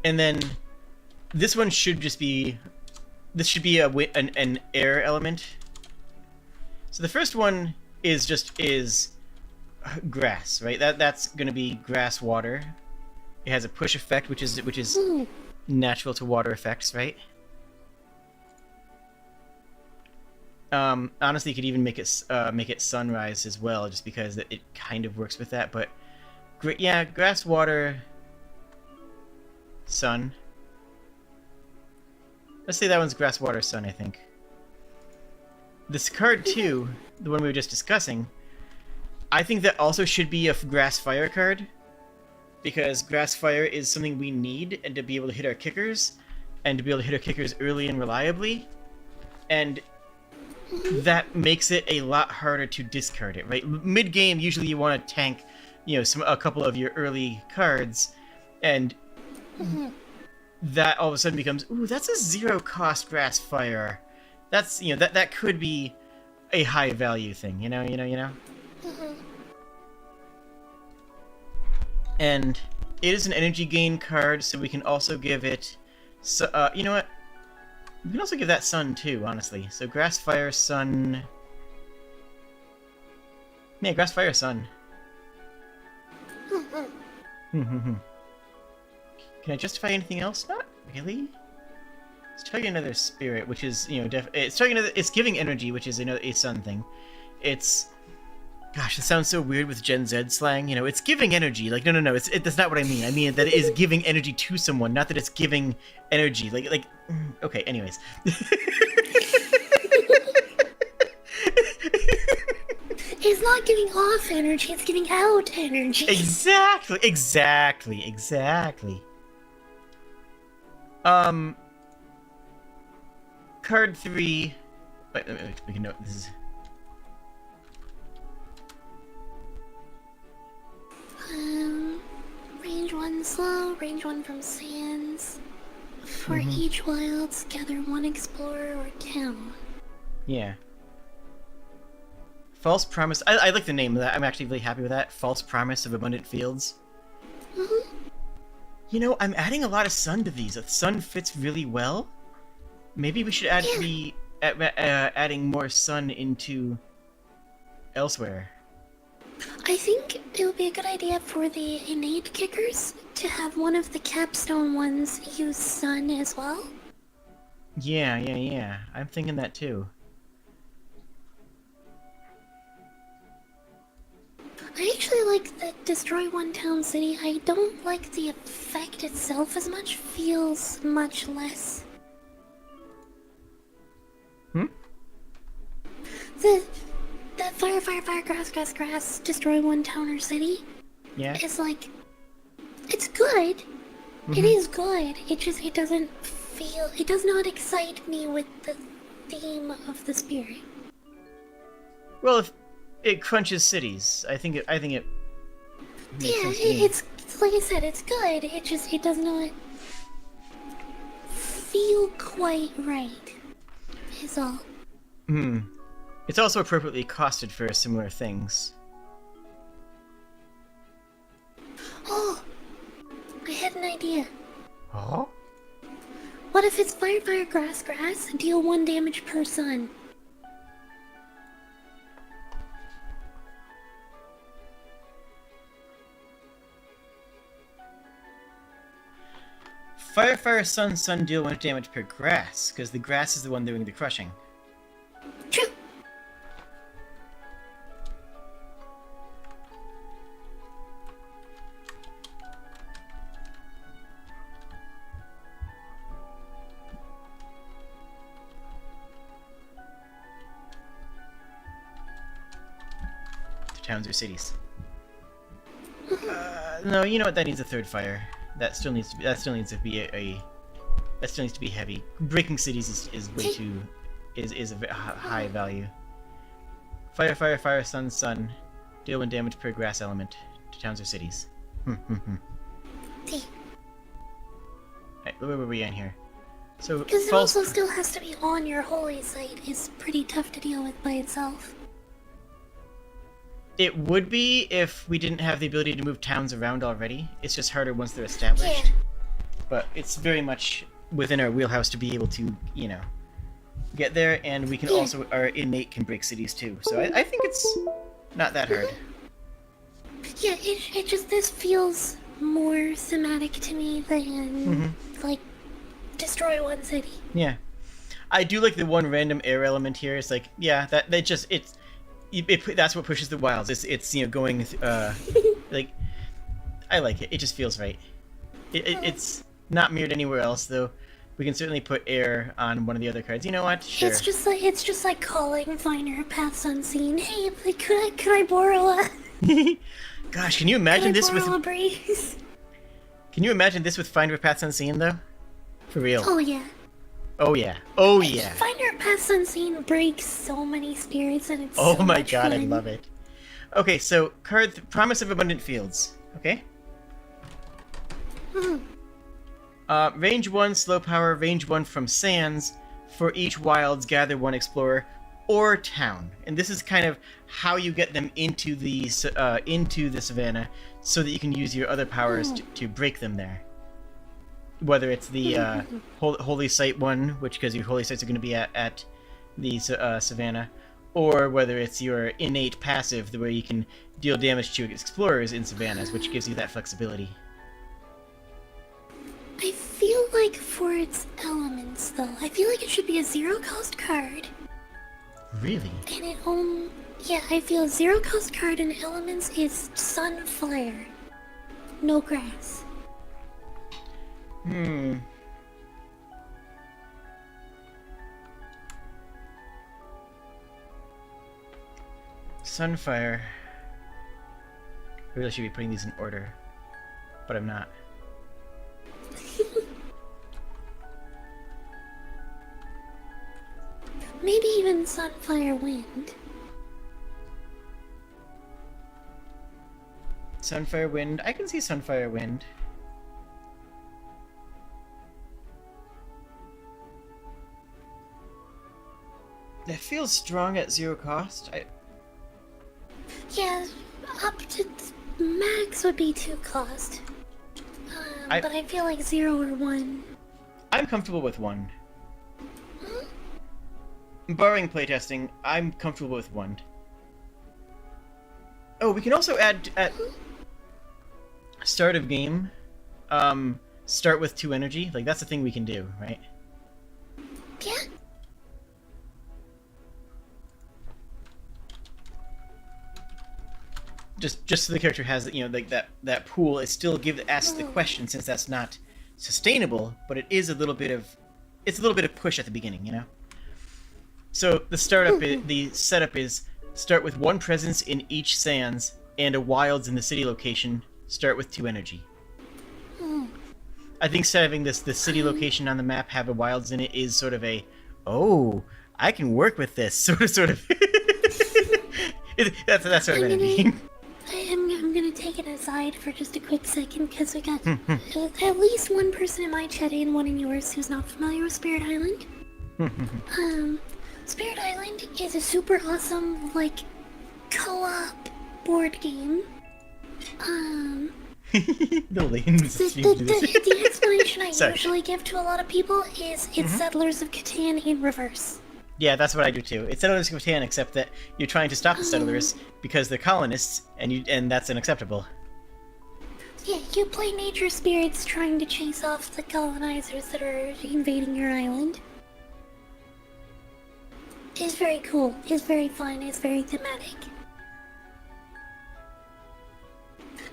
And then this one should just be. This should be an air element. So the first one is grass, right? That's going to be grass water. It has a push effect, which is natural to water effects, right? Honestly, you could even make it sunrise as well, just because it kind of works with that. But yeah, grass, water, sun. Let's say that one's grass, water, sun, I think. this card 2, the one we were just discussing, I think that also should be a Grass Fire card. Because Grass Fire is something we need and to be able to hit our kickers, and to be able to hit our kickers early and reliably. And that makes it a lot harder to discard it, right? Mid-game, usually you want to tank, a couple of your early cards, and that all of a sudden becomes, ooh, that's a 0-cost Grass Fire. That's, that could be a high-value thing, you know? And it is an energy gain card, so we can also give it... So, you know what? We can also give that Sun, too, honestly. So Grass, Fire, Sun... Yeah, Grass, Fire, Sun. Can I justify anything else? Not really. It's targeting another spirit, which is, it's targeting another... It's giving energy, which is a Sun thing. It's... Gosh, it sounds so weird with Gen Z slang. It's giving energy. Like, no, that's not what I mean. I mean that it is giving energy to someone, not that it's giving energy. Okay, anyways. It's not giving off energy, it's giving out energy. Exactly. Card 3... Wait, let me make a note. This is... Range 1 slow, range 1 from sands. For each wilds, gather 1 explorer or town. Yeah. False Promise. I like the name of that. I'm actually really happy with that. False Promise of Abundant Fields. I'm adding a lot of Sun to these. Sun fits really well. Maybe we should adding more Sun into elsewhere. I think it would be a good idea for the innate kickers to have one of the capstone ones use Sun as well. Yeah. I'm thinking that too. I actually like the Destroy One Town City. I don't like the effect itself as much. Feels much less. That fire, grass, destroy 1 town or city. Yeah. It's like, it's good. It is good. It doesn't feel, it does not excite me with the theme of the spirit. Well, if it crunches cities, I think it. Yeah, it's like I said, it's good. It does not feel quite right. Is all. It's also appropriately costed for similar things. Oh, I had an idea. Oh? What if it's fire, grass, deal 1 damage per sun? Fire, sun, deal 1 damage per grass, because the grass is the one doing the crushing. True. Towns or cities. No, you know what? That needs a 3rd fire. That still needs to be. That still needs to be that still needs to be heavy. Breaking cities is way too is a high value. Fire, sun. Deal 1 damage per grass element to towns or cities. See. Right, where were we in here? So because it also still has to be on your holy site. Is pretty tough to deal with by itself. It would be if we didn't have the ability to move towns around already. It's just harder once they're established. Yeah. But it's very much within our wheelhouse to be able to, get there, and we can also, our innate can break cities too. So I think it's not that hard. Yeah, it just, this feels more thematic to me than, like, destroy 1 city. Yeah. I do like the 1 random air element here. It's like, yeah, that's what pushes the wilds. It's going like, I like it. It just feels right. It's not mirrored anywhere else though. We can certainly put air on one of the other cards. You know what? Sure. It's just like calling Finder Paths Unseen. Hey, like, could I borrow a Gosh, can you imagine this with? a breeze? Can you imagine this with Finder Paths Unseen though? For real. Oh yeah. Oh yeah. Oh yeah. Finder Paths Unseen breaks so many spirits, and it's Oh so my much god, I fun. love it. Okay, so Promise of Abundant Fields. Okay. Hmm. Range 1, slow power, range 1 from Sands. For each wilds, gather 1 explorer or town. And this is kind of how you get them into the savannah so that you can use your other powers to break them there. Whether it's the Holy Site one, which because your Holy Sites are going to be at the savannah, or whether it's your innate passive, the way you can deal damage to explorers in savannas, which gives you that flexibility. I feel like for its elements, though, I feel like it should be a zero-cost card. Really? And yeah, I feel zero-cost card in elements is Sunfire. No grass. Sunfire. I really should be putting these in order, but I'm not. Maybe even Sunfire Wind. Sunfire Wind. I can see Sunfire Wind. That feels strong at 0 cost. Yeah, up to max would be 2 cost. But I feel like 0 or 1. I'm comfortable with 1. Barring playtesting, I'm comfortable with 1. Oh, we can also add at start of game, start with 2 energy. Like, that's a thing we can do, right? Yeah. Just so the character has, you know, like that pool. It still asks the question, since that's not sustainable, but it is a little bit of push at the beginning, you know. So the setup is start with 1 presence in each sands and a wilds in the city location. Start with 2 energy. I think having the city location on the map have a wilds in it is sort of a, oh, I can work with this sort of. That's sort of energy. I'm gonna take it aside for just a quick second because we got at least 1 person in my chat and 1 in yours who's not familiar with Spirit Island. Spirit Island is a super awesome, like, co-op board game. The explanation I usually give to a lot of people is it's Settlers of Catan in reverse. Yeah, that's what I do too. It's Settlers of Catan, except that you're trying to stop the settlers because they're colonists, and that's unacceptable. Yeah, you play nature spirits trying to chase off the colonizers that are invading your island. It's very cool, it's very fun, it's very thematic.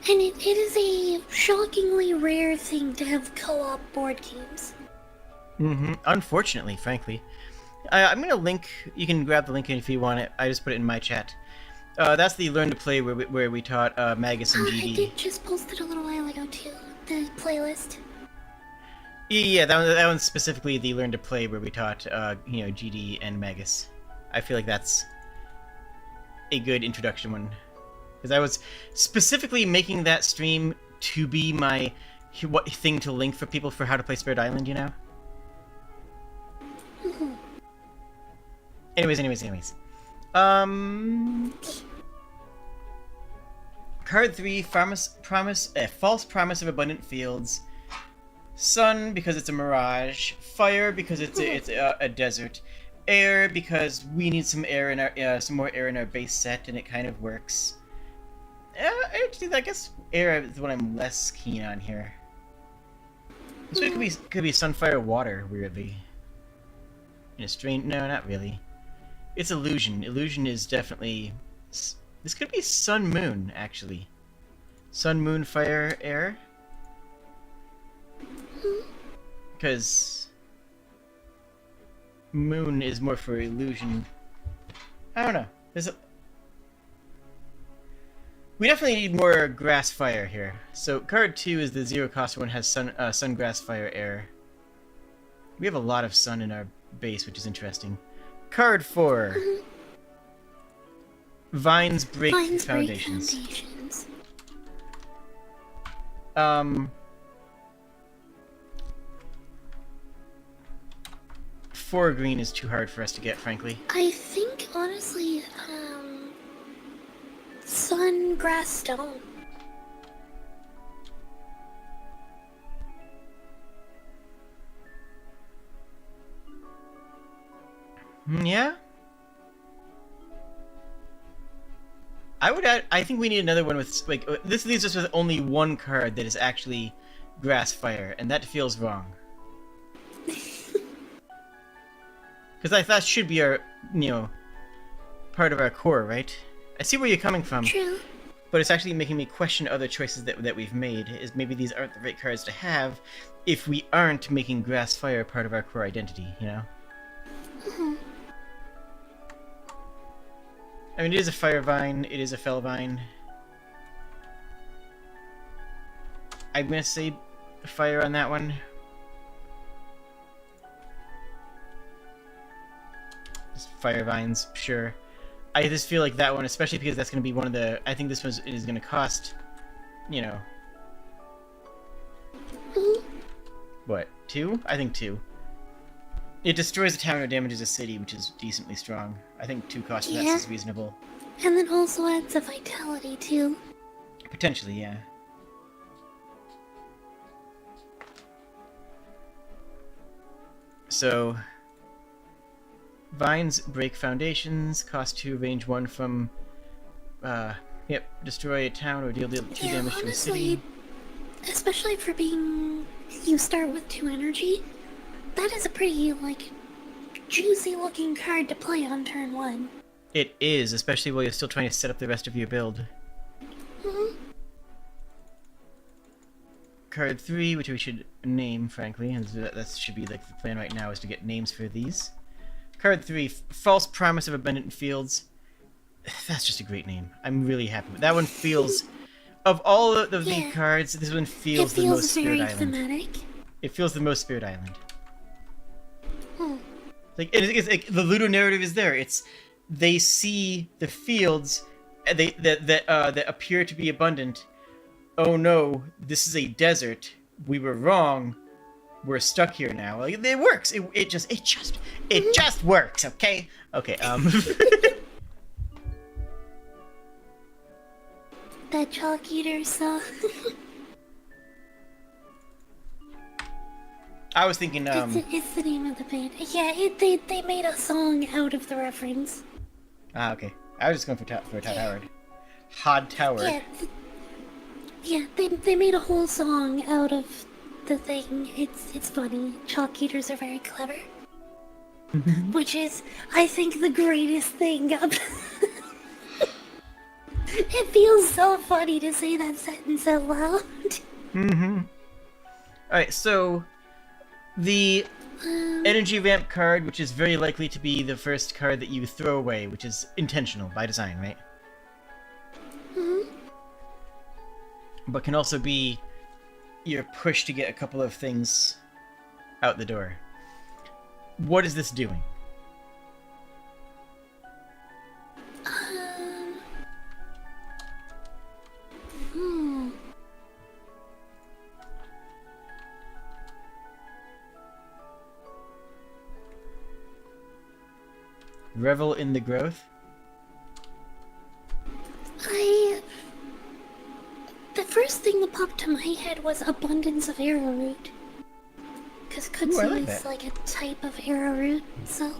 And it is a shockingly rare thing to have co-op board games. Unfortunately, frankly. I'm gonna link. You can grab the link if you want it. I just put it in my chat. That's the Learn to Play where we taught Magus and GD. I did just post it a little while ago too. The playlist. Yeah, that one's specifically the Learn to Play where we taught GD and Magus. I feel like that's a good introduction one, because I was specifically making that stream to be my thing to link for people for how to play Spirit Island. You know. Anyways. Card 3, False Promise of Abundant Fields. Sun, because it's a mirage. Fire, because it's a desert. Air, because we need some air in our some more air in our base set, and it kind of works. Actually, I guess air is what I'm less keen on here. This one could be Sunfire Water, weirdly. In a strange, no, not really. It's Illusion. Illusion is definitely... This could be Sun Moon, actually. Sun, Moon, Fire, Air. Because moon is more for illusion. I don't know. We definitely need more grass fire here. So card 2 is the 0 cost one, has sun grass fire air. We have a lot of sun in our base, which is interesting. Card 4. Vines break foundations. Four green is too hard for us to get, frankly. I think, honestly, sun, grass, stone. Yeah? I think we need another one with, like, this leaves us with only one card that is actually grass fire, and that feels wrong. Because that should be our, part of our core, right? I see where you're coming from. True. But it's actually making me question other choices that we've made, is maybe these aren't the right cards to have if we aren't making grass fire part of our core identity, Mm-hmm. I mean, it is a fire vine, it is a fell vine. I'm gonna say fire on that one. Just fire vines, sure. I just feel like that one, especially because that's gonna be one of the... I think this one is gonna cost, What, 2? I think 2. It destroys a town or damages a city, which is decently strong. I think 2 cost for that is reasonable. And then also adds a vitality, too. Potentially, yeah. So... Vines break foundations, cost 2, range 1 from... destroy a town or deal 2 damage to a city. Especially for being... You start with 2 energy. That is a pretty, juicy looking card to play on turn 1. It is, especially while you're still trying to set up the rest of your build. Mm-hmm. Card 3, which we should name, frankly, and that should be the plan right now, is to get names for these. Card 3, False Promise of Abundant Fields. That's just a great name. I'm really happy with that one. Feels... Of all the V cards, this one feels the most Spirit Island. Thematic. It feels the most Spirit Island. It's the Ludo narrative is there. It's they see the fields that appear to be abundant. Oh no, this is a desert. We were wrong. We're stuck here now. It works. It just works. Okay. Okay. That Chalk Eater song. I was thinking, It's the name of the band. Yeah, they made a song out of the reference. Ah, okay. I was just going for Todd Howard. Hod Tower. Yeah, they made a whole song out of the thing. It's funny. Chalk Eaters are very clever. Which is, I think, the greatest thing. It feels so funny to say that sentence out loud. Mm-hmm. Alright, so... The energy ramp card, which is very likely to be the first card that you throw away, which is intentional by design, right? Mm-hmm. But can also be your push to get a couple of things out the door. What is this doing? Revel in the growth? The first thing that popped to my head was Abundance of Arrowroot. Because Kudzu is like a type of arrowroot, so...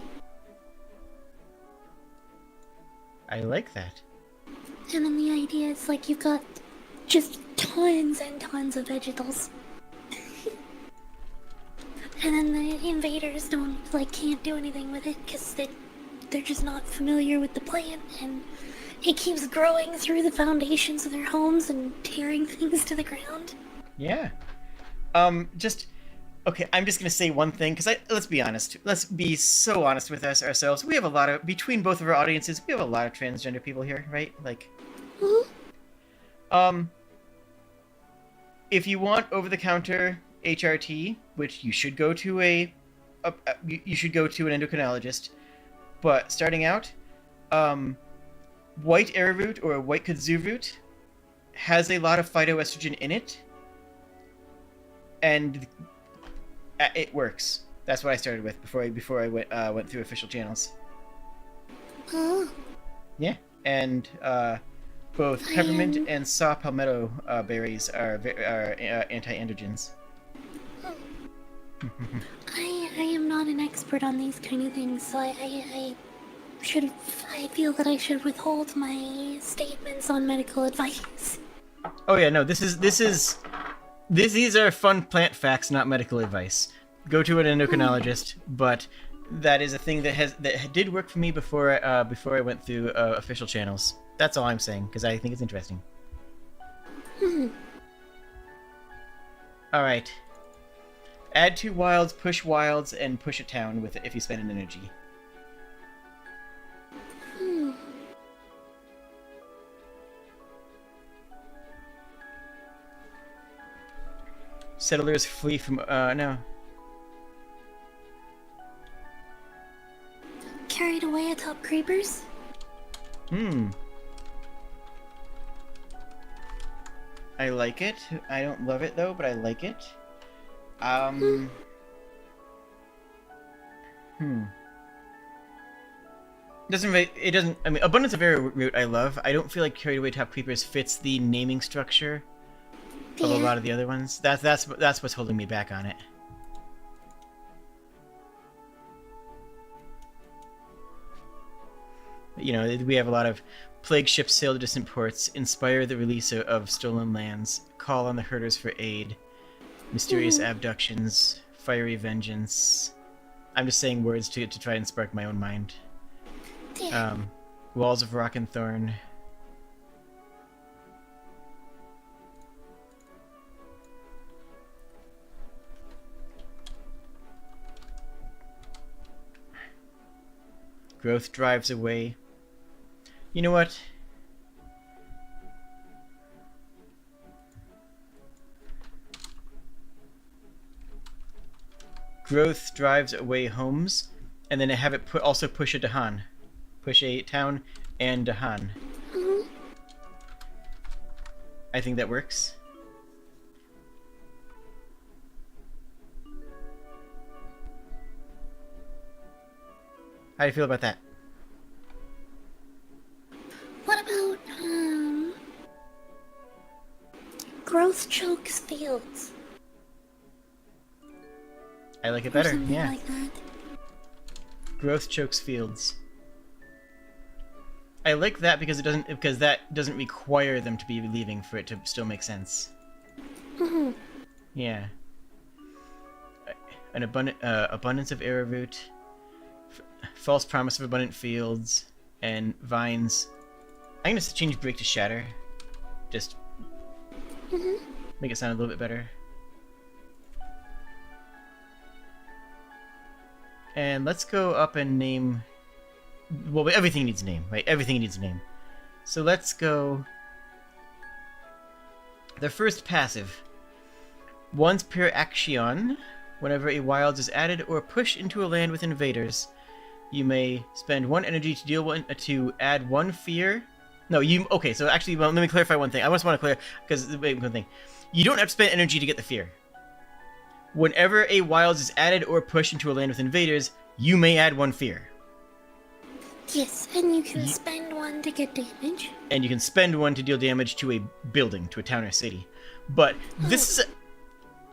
I like that. And then the idea is you've got just tons and tons of vegetables. And then the invaders can't do anything with it because they're just not familiar with the plant, and it keeps growing through the foundations of their homes and tearing things to the ground. Yeah. Just Okay, I'm just gonna say one thing because let's be honest. Let's be so honest with ourselves. We have a lot of between both of our audiences. We have a lot of transgender people here, right? Like, Mhm. um, if you want over-the-counter HRT, which you should go to you should go to an endocrinologist. But starting out, white arrowroot or white kudzu root has a lot of phytoestrogen in it, and it works. That's what I started with before I went through official channels. Oh, Yeah, and both peppermint and saw palmetto berries are anti-androgens. I am not an expert on these kind of things, so I feel that I should withhold my statements on medical advice. Oh yeah, no, these are fun plant facts, not medical advice. Go to an endocrinologist, but that is a thing that did work for me before I went through official channels. That's all I'm saying because I think it's interesting. All right. Add 2 wilds, and push a town with it if you spend an energy. Settlers flee from no. Carried away atop creepers? I like it. I don't love it though, but I like it. It doesn't. I mean, abundance of arrowroot I love. I don't feel like carried away top creepers fits the naming structure of a lot of the other ones. That's what's holding me back on it. You know, we have a lot of plague ships sail to distant ports, inspire the release of stolen lands, call on the herders for aid, mysterious abductions, fiery vengeance. I'm just saying words to try and spark my own mind. Walls of rock and thorn. Growth drives away. You know what? Growth drives away homes, and then have it also push a Dahan. Push a town and Dahan. I think that works. How do you feel about that? What about, growth chokes fields? I like it better, Something yeah. like that. Growth chokes fields. I like that because that doesn't require them to be leaving for it to still make sense. Yeah. An abundance of arrowroot, false promise of abundant fields, and vines. I'm gonna change break to shatter. Just make it sound a little bit better. And let's go up and name... Well, everything needs a name, right? Everything needs a name. So let's go... The first passive. Once per action, whenever a wild is added or pushed into a land with invaders, you may spend 1 energy to add 1 fear. No, you... Okay, so actually, well, let me clarify one thing. I just want to clear... Because, wait, one thing. You don't have to spend energy to get the fear. Whenever a wild is added or pushed into a land with invaders, you may add 1 fear. Yes, and you can spend 1 to get damage. And you can spend 1 to deal damage to a building, to a town or city. But this is...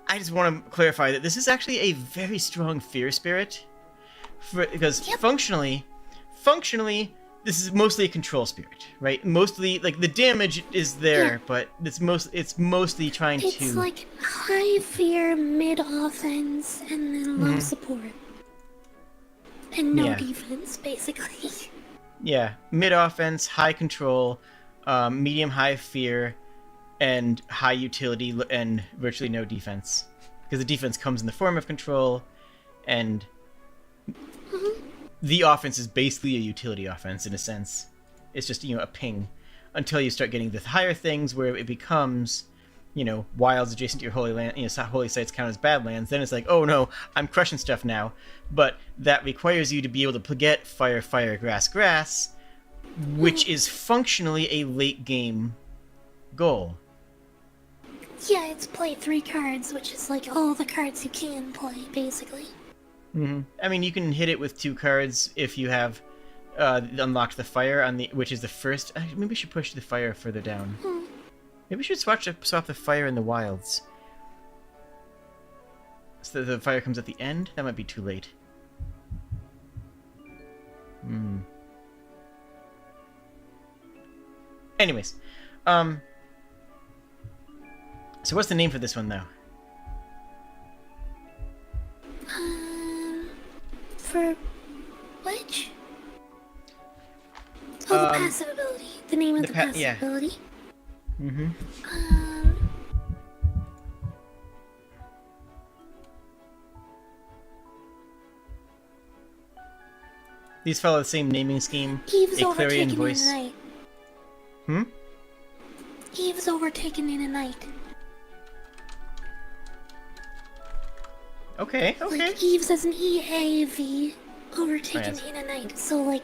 I just want to clarify that this is actually a very strong fear spirit. Because functionally, this is mostly a control spirit, right? Mostly, like, the damage is there, but it's mostly trying to... It's like high fear, mid offense, and then low support. And no defense, basically. Yeah, mid offense, high control, medium high fear, and high utility, and virtually no defense. because the defense comes in the form of control, and Mm-hmm. the offense is basically a utility offense in a sense. It's just, a ping until you start getting the higher things where it becomes, wilds adjacent to your holy land, holy sites count as badlands. Then it's like, oh no, I'm crushing stuff now. But that requires you to be able to get fire, fire, grass, grass, which is functionally a late game goal. Yeah, it's play 3 cards, which is like all the cards you can play, basically. Mm-hmm. I mean, you can hit it with 2 cards if you have unlocked the fire which is the first. Maybe we should push the fire further down. Maybe we should swap the fire in the wilds. So the fire comes at the end? That might be too late. Anyways. So what's the name for this one, though? For which? Oh, the passive ability. The name of the passive ability. Mm-hmm. These follow the same naming scheme. Eve's a clarion overtaken voice. in a night. Eve's overtaken in a night. Okay. Like Eve's as an EAV, overtaken in a night. So like,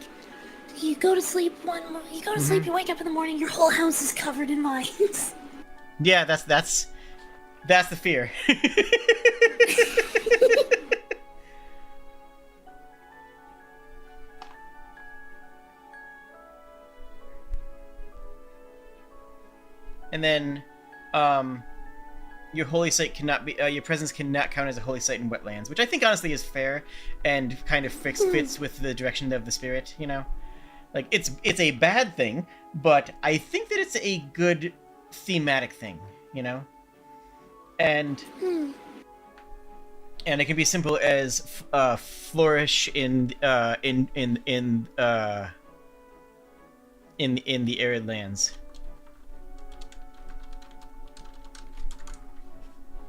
you go to sleep you wake up in the morning, your whole house is covered in vines. Yeah, that's the fear. And then, your holy site cannot be, your presence cannot count as a holy site in wetlands, which I think honestly is fair and kind of fits with the direction of the spirit, Like, it's a bad thing, but I think that it's a good thematic thing, And it can be simple as flourish in the arid lands.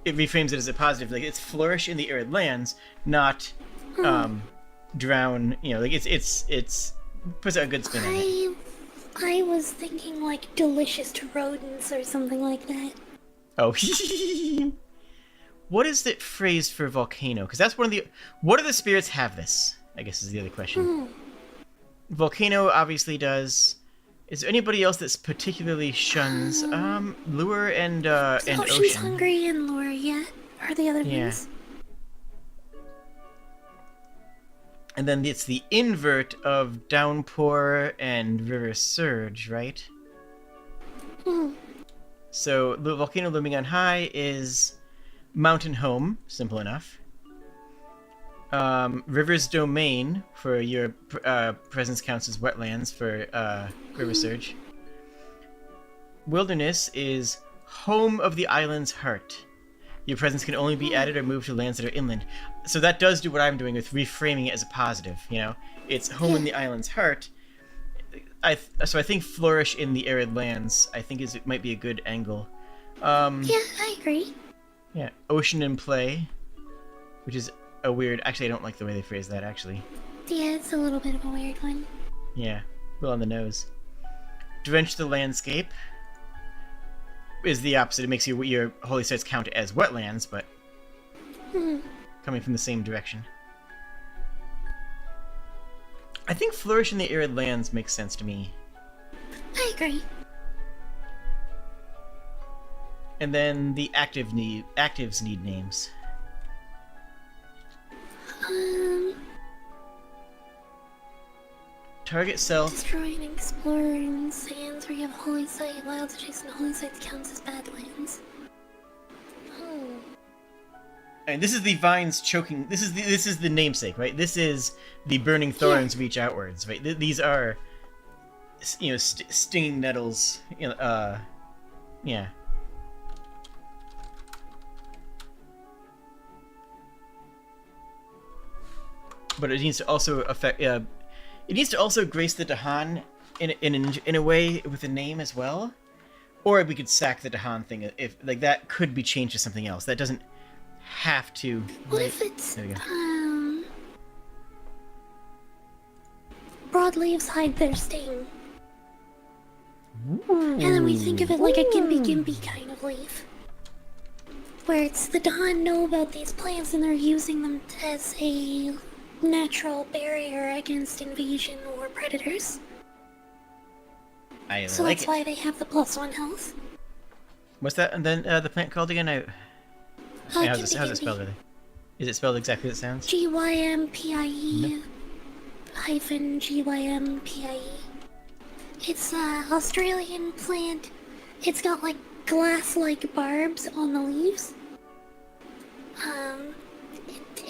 It reframes it as a positive, like it's flourish in the arid lands, not drown. Like it's puts a good spin on it. I was thinking like delicious to rodents or something like that. Oh, what is the phrase for volcano? Because that's one of the. What do the spirits have this? I guess is the other question. Volcano obviously does. Is there anybody else that's particularly shuns? Lure and ocean. Ocean's hungry and lure, yeah. Are the other ones? And then it's the invert of downpour and river surge, right? So the volcano looming on high is mountain home, simple enough. River's domain for your presence counts as wetlands for river surge. Wilderness is home of the island's heart. Your presence can only be added or moved to lands that are inland. So that does do what I'm doing with reframing it as a positive. It's home in the island's heart. So I think flourish in the arid lands. I think it might be a good angle. Yeah, I agree. Yeah, ocean in play, which is a weird. Actually, I don't like the way they phrase that. Actually. Yeah, it's a little bit of a weird one. Yeah, well on the nose. Drench the landscape is the opposite. It makes your holy sites count as wetlands, but coming from the same direction. I think flourish in the arid lands makes sense to me. I agree. And then the actives need names. Target self. Destroying and exploring sands where you have holy site. Wilds adjacent to holy sites counts as badlands. And this is the vines choking. This is the namesake, right? This is the burning thorns reach outwards, right? These are, stinging nettles. Yeah. But it needs to also affect. It needs to also grace the Dahan in a way with a name as well, or we could sack the Dahan thing if that could be changed to something else. That doesn't have to. What if it's, There we go. broadleaves hide their sting? And then we think of it like a gimpy kind of leaf. Where it's the Dawn know about these plants and they're using them as a natural barrier against invasion or predators. I So like that's it. why they have the +1 health. What's that? And then the plant called again? How's it Gimpy. spelled? Really? Is it spelled exactly as it sounds? GYMPIE hyphen GYMPIE. It's an Australian plant. It's got like glass-like barbs on the leaves.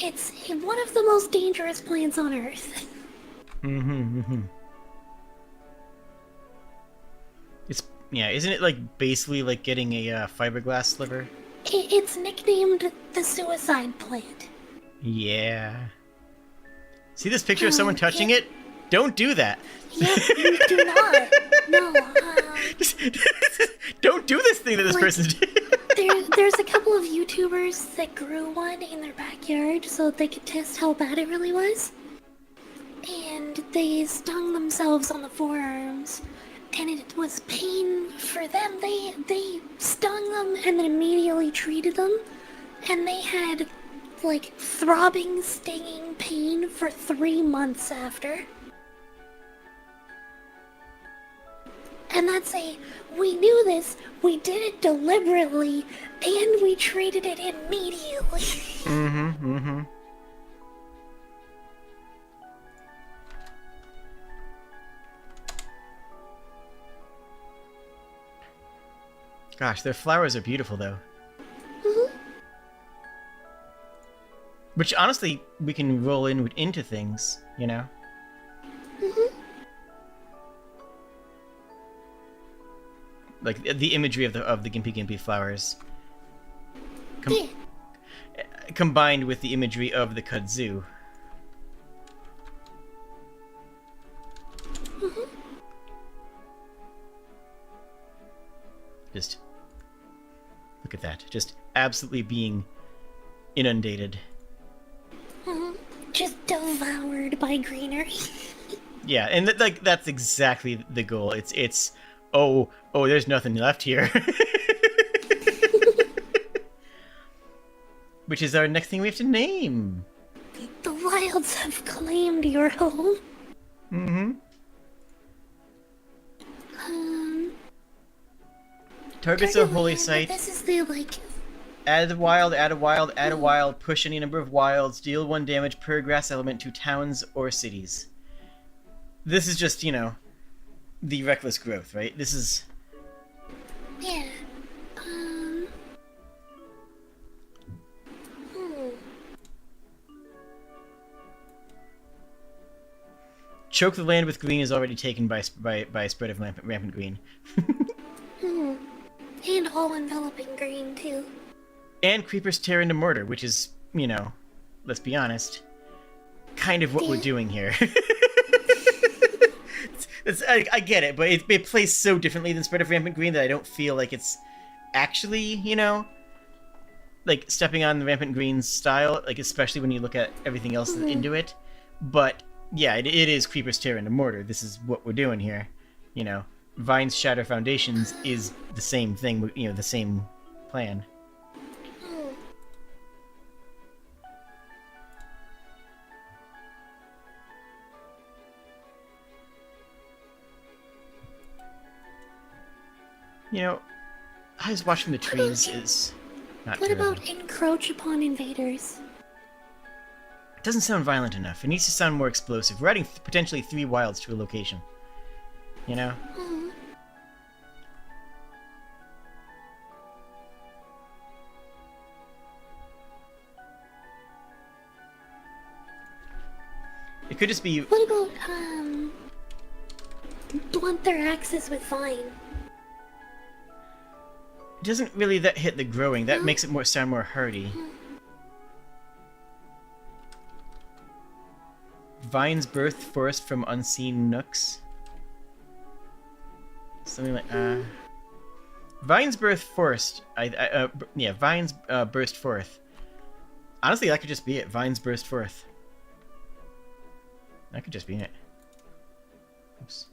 It's one of the most dangerous plants on Earth. It's isn't it like basically like getting a fiberglass sliver? It's nicknamed the suicide plant. Yeah. See this picture of someone touching it? Don't do that. Yep, you do not. No, Don't do this thing that this person's doing. there's a couple of YouTubers that grew one in their backyard so they could test how bad it really was. And they stung themselves on the forearms. And it was pain for them. They stung them and then immediately treated them. And they had, like, throbbing, stinging pain for 3 months after. And that's we knew this, we did it deliberately, and we treated it immediately. Gosh, their flowers are beautiful, though. Which, honestly, we can roll into things, you know? Like, the imagery of the Gimpy flowers. Combined with the imagery of the kudzu. Just look at that. Just absolutely being inundated. Just devoured by greenery. Yeah, and that's exactly the goal. It's oh, there's nothing left here. Which is our next thing we have to name. The wilds have claimed your home. Targets a holy site. This is the, like... Add a wild, add a wild, add a wild, push any number of wilds, deal 1 damage per grass element to towns or cities. This is just, the reckless growth, right? This is... Yeah. Choke the land with green is already taken by spread of rampant green. And all-enveloping green, too. And creepers tear into mortar, which is, let's be honest, kind of what we're doing here. I get it, but it plays so differently than spread of rampant green that I don't feel like it's actually, like stepping on the rampant green style, like especially when you look at everything else into it. But yeah, it is creepers tear into mortar. This is what we're doing here. Vines shatter foundations is the same thing. The same plan. Eyes watching the trees is not What terrible. about encroach upon invaders? It doesn't sound violent enough. It needs to sound more explosive. We're adding potentially 3 wilds to a location. It could just be... What about, blunt their axes with vine? It doesn't really hit the growing. That makes it sound more hardy. Vines birth forest from unseen nooks. Something like Vines birth forest. Vines burst forth Honestly, that could just be it. Vines burst forth. That could just be it. Oops.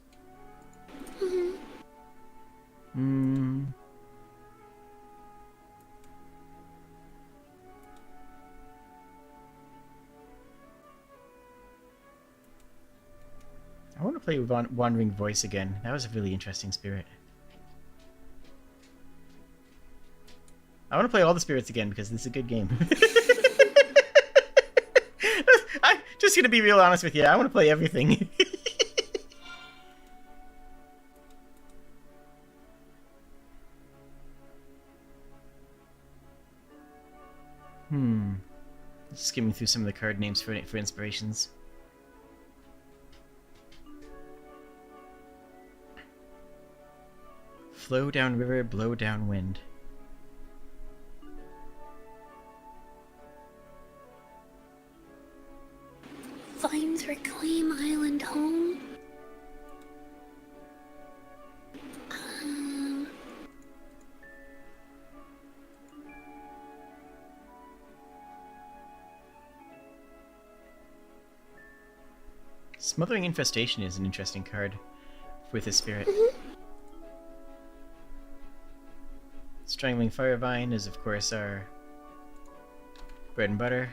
Hmm. I want to play with Wandering Voice again. That was a really interesting spirit. I want to play all the spirits again because this is a good game. I'm just gonna be real honest with you. I want to play everything. Just skimming through some of the card names for inspirations. Flow down river, blow down wind. Vines reclaim island home. Smothering Infestation is an interesting card with a spirit. Strangling Firevine is, of course, our bread and butter.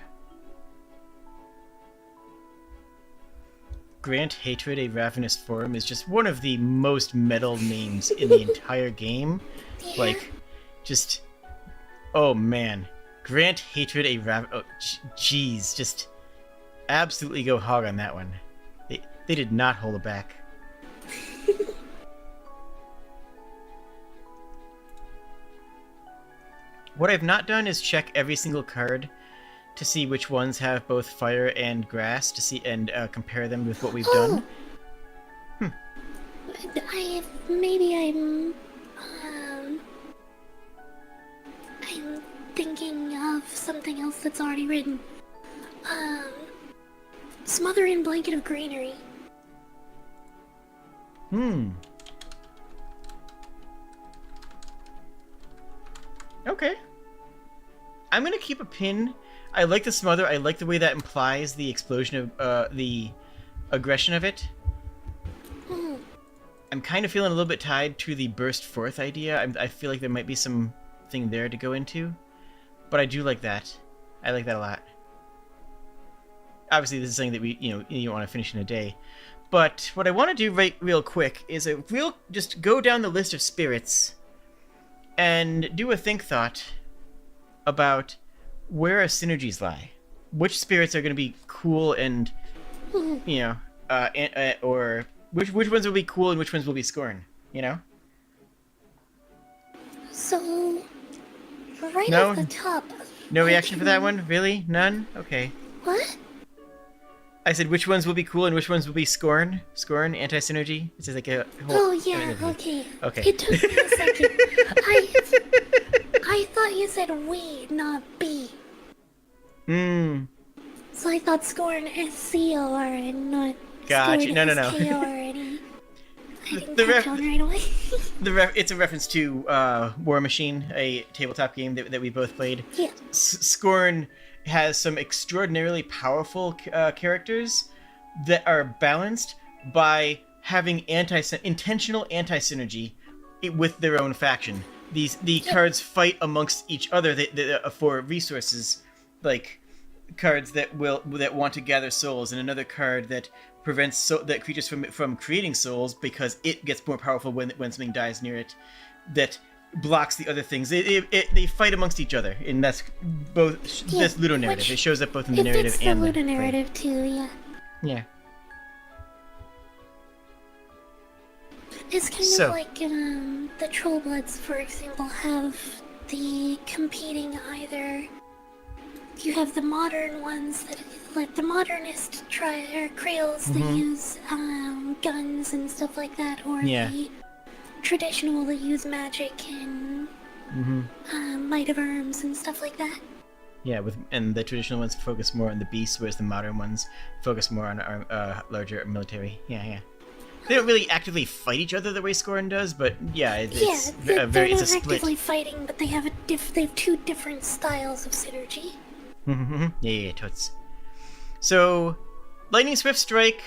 Grant Hatred, a Ravenous Form is just one of the most metal names in the entire game. Like, just... Oh, man. Grant Hatred, a Oh, jeez. Just absolutely go hog on that one. They did not hold it back. What I've not done is check every single card to see which ones have both fire and grass to see and compare them with what we've done. I'm thinking of something else that's already written. Smothering Blanket of Greenery. Okay. I'm gonna keep a pin. I like the smother. I like the way that implies the explosion of the aggression of it. I'm kind of feeling a little bit tied to the burst forth idea. I feel like there might be some thing there to go into, but I do like that. I like that a lot. Obviously, this is something that you don't want to finish in a day. But what I want to do real quick is just go down the list of spirits and do a think thought about where our synergies lie. Which spirits are going to be cool and, or which ones will be cool and which ones will be scorn, So, off the top. No reaction for that one? Really? None? Okay. What? I said which ones will be cool and which ones will be scorn? Scorn, anti-synergy? It's just like a whole... Oh, yeah, okay. Okay. It took me a second. I thought you said we, not B. So I thought scorn S-C-O-R and not gotcha. scorn No. S-K-O-R-N-E. I didn't catch on right away. It's a reference to War Machine, a tabletop game that we both played. Yeah. Scorn has some extraordinarily powerful characters that are balanced by having intentional anti-synergy with their own faction. The cards fight amongst each other for resources, like cards that want to gather souls, and another card that prevents that creatures from creating souls because it gets more powerful when something dies near it. That blocks the other things. They fight amongst each other, and that's both this ludo narrative. It shows up both in the narrative and the ludo narrative too. Yeah. Yeah. It's kind of like the Trollbloods, for example, have the competing either. You have the modern ones that, like the modernist Krails that use guns and stuff like that, or the traditional that use magic and might of arms and stuff like that. Yeah, and the traditional ones focus more on the beasts, whereas the modern ones focus more on larger military. Yeah. They don't really actively fight each other the way Scorn does, but it's they're it's a not split. actively fighting, but they have they have two different styles of synergy. Yeah, totes. So, Lightning Swift Strike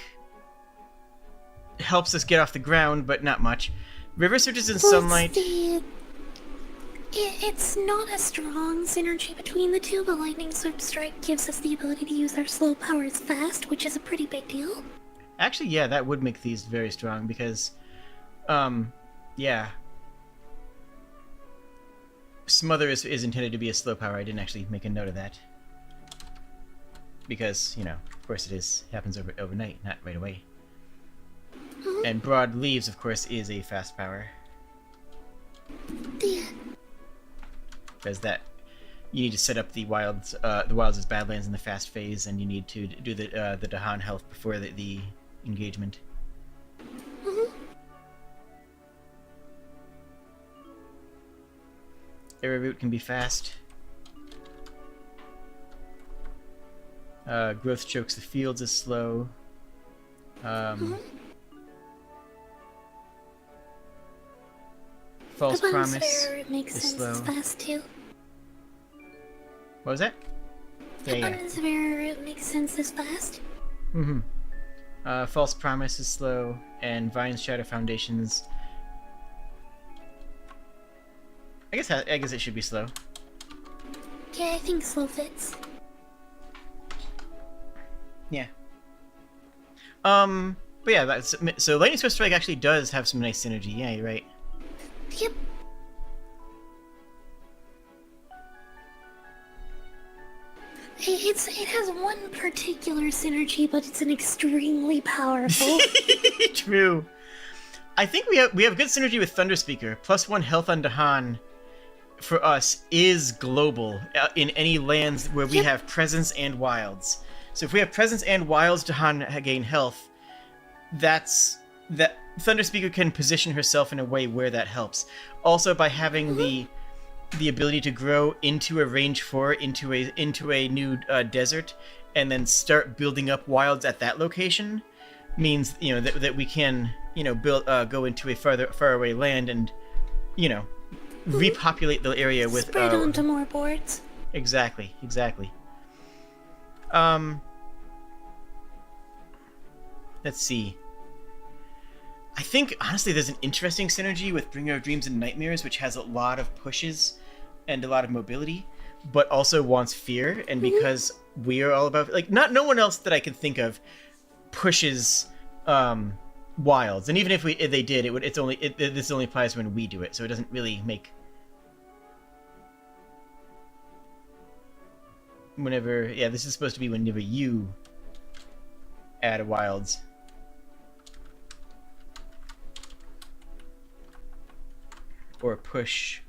helps us get off the ground, but not much. River Surges and Sunlight. It's not a strong synergy between the two, but Lightning Swift Strike gives us the ability to use our slow powers fast, which is a pretty big deal. Actually, yeah, that would make these very strong because, yeah. Smother is intended to be a slow power. I didn't actually make a note of that. Because, you know, of course it happens overnight, not right away. And Broad Leaves, of course, is a fast power. Yeah. Because that, you need to set up the wilds as Badlands in the fast phase, and you need to do the Dahan health before the engagement. Arrowroot can be fast. Growth Chokes the Fields is slow. False Promise makes is sense. slow. It's fast too. What was that? Abundance of Arrowroot makes sense as fast. False Promise is slow, and Vine's Shadow Foundations. I guess it should be slow. Yeah, I think slow fits. Yeah. But yeah, so Lightning Swift Strike actually does have some nice synergy. Yeah, you're right. Yep. It has one particular synergy, but it's an extremely powerful. True. I think we have good synergy with Thunder Speaker. +1 health on Dahan for us is global in any lands where we have presence and wilds. So if we have presence and wilds, Dahan gain health. That Thunder Speaker can position herself in a way where that helps. Also, by having the ability to grow into a range 4 into a new desert, and then start building up wilds at that location, means that we can go into a far away land and repopulate the area with spread onto more boards. Exactly. Let's see. I think, honestly, there's an interesting synergy with Bringer of Dreams and Nightmares, which has a lot of pushes and a lot of mobility, but also wants fear. And because we're all about, no one else that I can think of pushes wilds. And even if they did, this only applies when we do it, so it doesn't really make. This is supposed to be whenever you add a wilds. Or push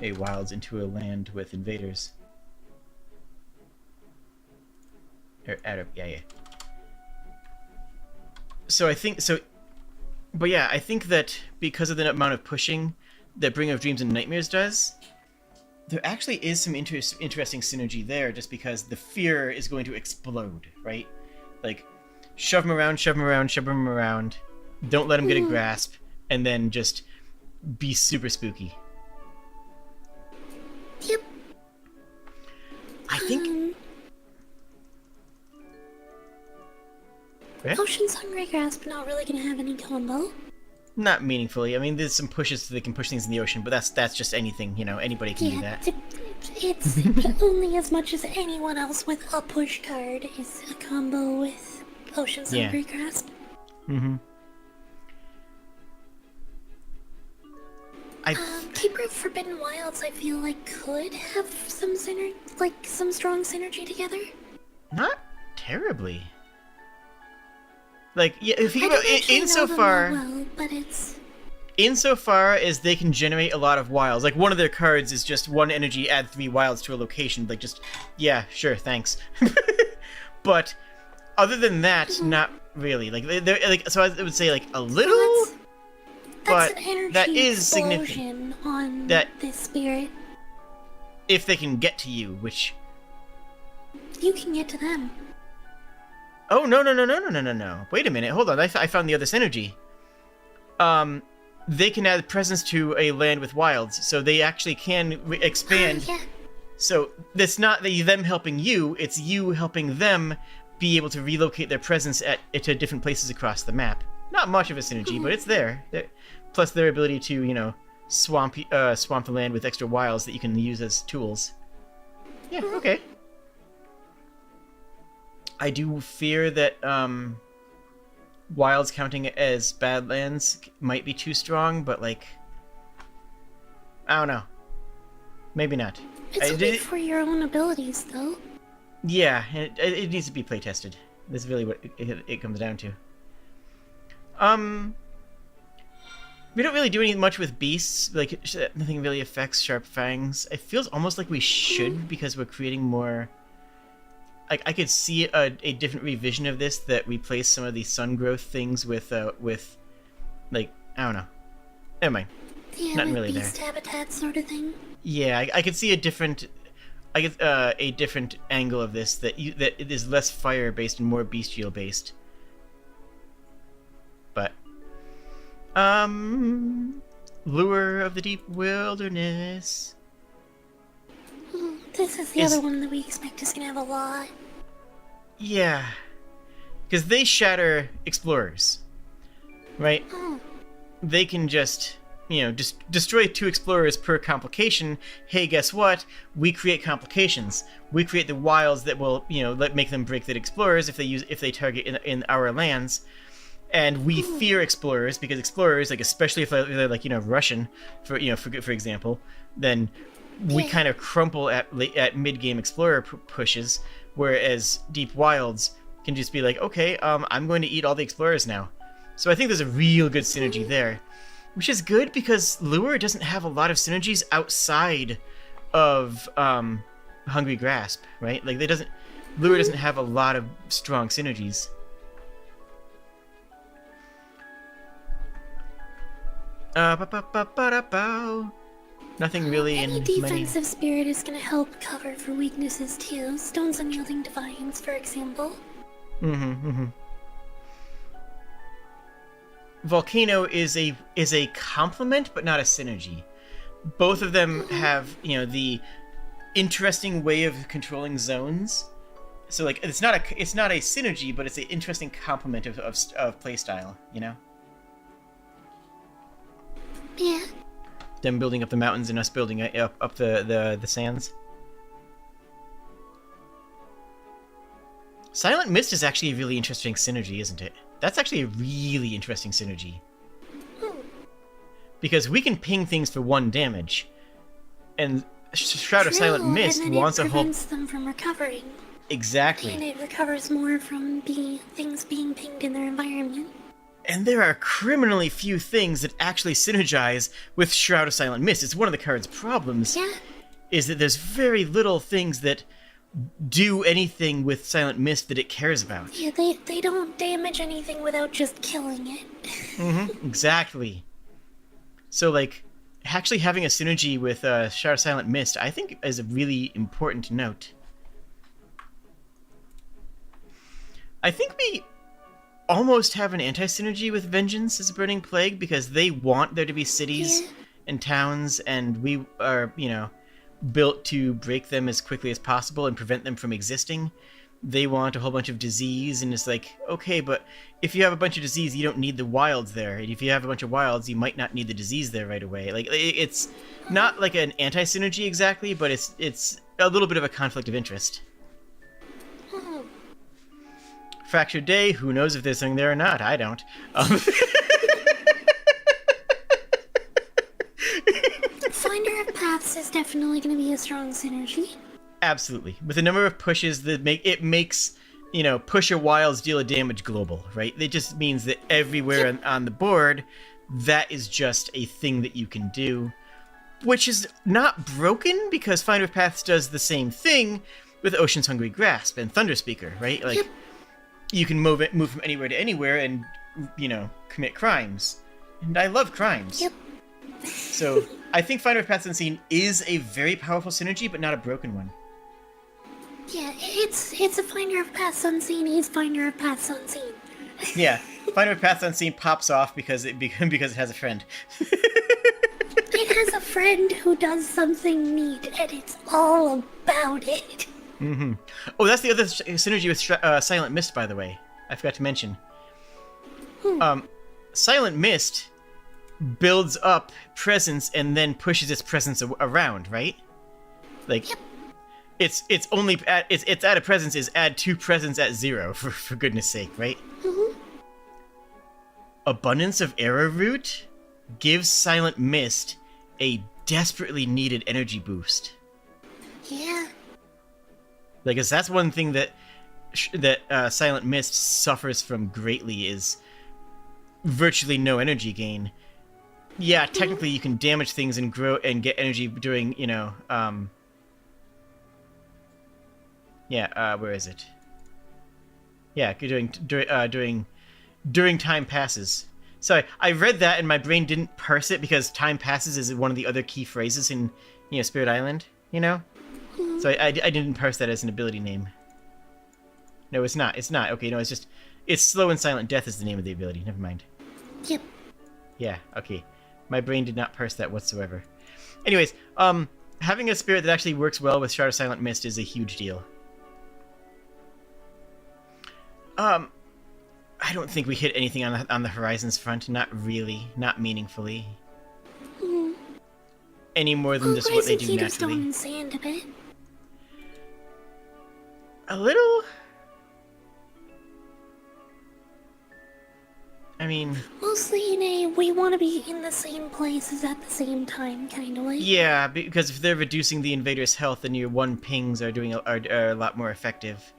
a wilds into a land with invaders. Or add a, yeah. So I think that because of the amount of pushing that Bringer of Dreams and Nightmares does, there actually is some interesting synergy there, just because the fear is going to explode, right? Shove them around, don't let them get a grasp, and then just be super spooky. Yep. I think... Ocean's Hungry Grasp not really gonna have any combo. Not meaningfully. I mean, there's some pushes so they can push things in the ocean, but that's just anything, anybody can do that. It's only as much as anyone else with a push card is a combo with Ocean's Hungry Grasp. Keeper of Forbidden Wilds, I feel like could have some strong synergy together. Not terribly. If you go insofar as they can generate a lot of wilds, one of their cards is just 1 energy, add 3 wilds to a location. Sure, thanks. But other than that, not really. So I would say a little. That's but an energy that is significant on this spirit. If they can get to you, which you can get to them. Oh no! Wait a minute, hold on. I found the other synergy. They can add presence to a land with wilds, so they actually can expand. So it's not them helping you, it's you helping them be able to relocate their presence to different places across the map. Not much of a synergy, but it's there. Plus their ability to, swamp the land with extra wilds that you can use as tools. Yeah, okay. I do fear that wilds counting as Badlands might be too strong, but I don't know. Maybe not. It's only for your own abilities, though. Yeah, it needs to be playtested. That's really what it comes down to. We don't really do much with beasts. Nothing really affects Sharp Fangs. It feels almost like we should, because we're creating more... I could see a different revision of this that replace some of these sun growth things with I don't know. Never mind. Yeah, Nothing like really beast there. habitat sort of thing. Yeah, I could see a different angle of this that it is less fire based and more bestial based. But Lure of the Deep Wilderness. This is the other one that we expect is gonna have a lot. Yeah, because they shatter explorers, right? Oh. They can just destroy 2 explorers per complication. Hey, guess what? We create complications. We create the wilds that will, make them break the explorers if they target in our lands. And we fear explorers because explorers, especially if they're Russian, for example, then we kind of crumple at mid-game explorer pushes, whereas deep wilds can just be okay, I'm going to eat all the explorers now. So I think there's a real good synergy there. Which is good because Lure doesn't have a lot of synergies outside of Hungry Grasp, right? Lure doesn't have a lot of strong synergies. Nothing really Any in defensive spirit is going to help cover for weaknesses too. Stones Unyielding Defiance, for example. Volcano is a complement, but not a synergy. Both of them have, the interesting way of controlling zones. So it's not a synergy, but it's an interesting complement of playstyle, Yeah. Them building up the mountains and us building up the sands. Silent Mist is actually a really interesting synergy, isn't it? That's actually a really interesting synergy. Because we can ping things for 1 damage, and Shroud of Silent Mist wants a whole... it prevents them from recovering. Exactly. And it recovers more from things being pinged in their environment. And there are criminally few things that actually synergize with Shroud of Silent Mist. It's one of the card's problems. Yeah. Is that there's very little things that do anything with Silent Mist that it cares about. Yeah, they don't damage anything without just killing it. Exactly. So, actually having a synergy with Shroud of Silent Mist, I think is a really important to note. I think we almost have an anti-synergy with Vengeance as a Burning Plague, because they want there to be cities and towns, and we are, built to break them as quickly as possible and prevent them from existing. They want a whole bunch of disease, and it's okay, but if you have a bunch of disease, you don't need the wilds there. And if you have a bunch of wilds, you might not need the disease there right away. It's not an anti-synergy exactly, but it's a little bit of a conflict of interest. Fractured Day, who knows if there's something there or not? I don't. Finder of Paths is definitely going to be a strong synergy. Absolutely. With the number of pushes that makes, pusher wilds deal a damage global, right? It just means that everywhere on the board, that is just a thing that you can do, which is not broken, because Finder of Paths does the same thing with Ocean's Hungry Grasp and Thunderspeaker, right? You can move from anywhere to anywhere and, commit crimes. And I love crimes. Yep. So, I think Finder of Paths Unseen is a very powerful synergy, but not a broken one. Yeah, it's a Finder of Paths Unseen is Finder of Paths Unseen. Yeah, Finder of Paths Unseen pops off because it has a friend. It has a friend who does something neat, and it's all about it. Mm-hmm. Oh, that's the other synergy with Silent Mist, by the way. I forgot to mention. Silent Mist builds up presence and then pushes its presence around, right? Like, Yep. it's at a presence is add 2 presence at 0 for goodness sake, right? Mm-hmm. Abundance of Arrowroot gives Silent Mist a desperately needed energy boost. Yeah. Like, 'cause that's one thing that Silent Mist suffers from greatly is virtually no energy gain. Yeah, technically you can damage things and grow and get energy during, where is it? Yeah, during time passes. Sorry, I read that and my brain didn't parse it because time passes is one of the other key phrases in, Spirit Island, So I didn't parse that as an ability name. No, it's not. It's not. Okay, no, it's Slow and Silent Death is the name of the ability. Never mind. Yep. Yeah, okay. My brain did not parse that whatsoever. Anyways, having a spirit that actually works well with Shard of Silent Mist is a huge deal. I don't think we hit anything on the Horizons front. Not really. Not meaningfully. Mm. Any more than just what they do Stone naturally. and sand a bit. A little... I mean... Mostly in a we want to be in the same places at the same time kind of way. Yeah, because if they're reducing the invader's health, then your 1 pings are a lot more effective.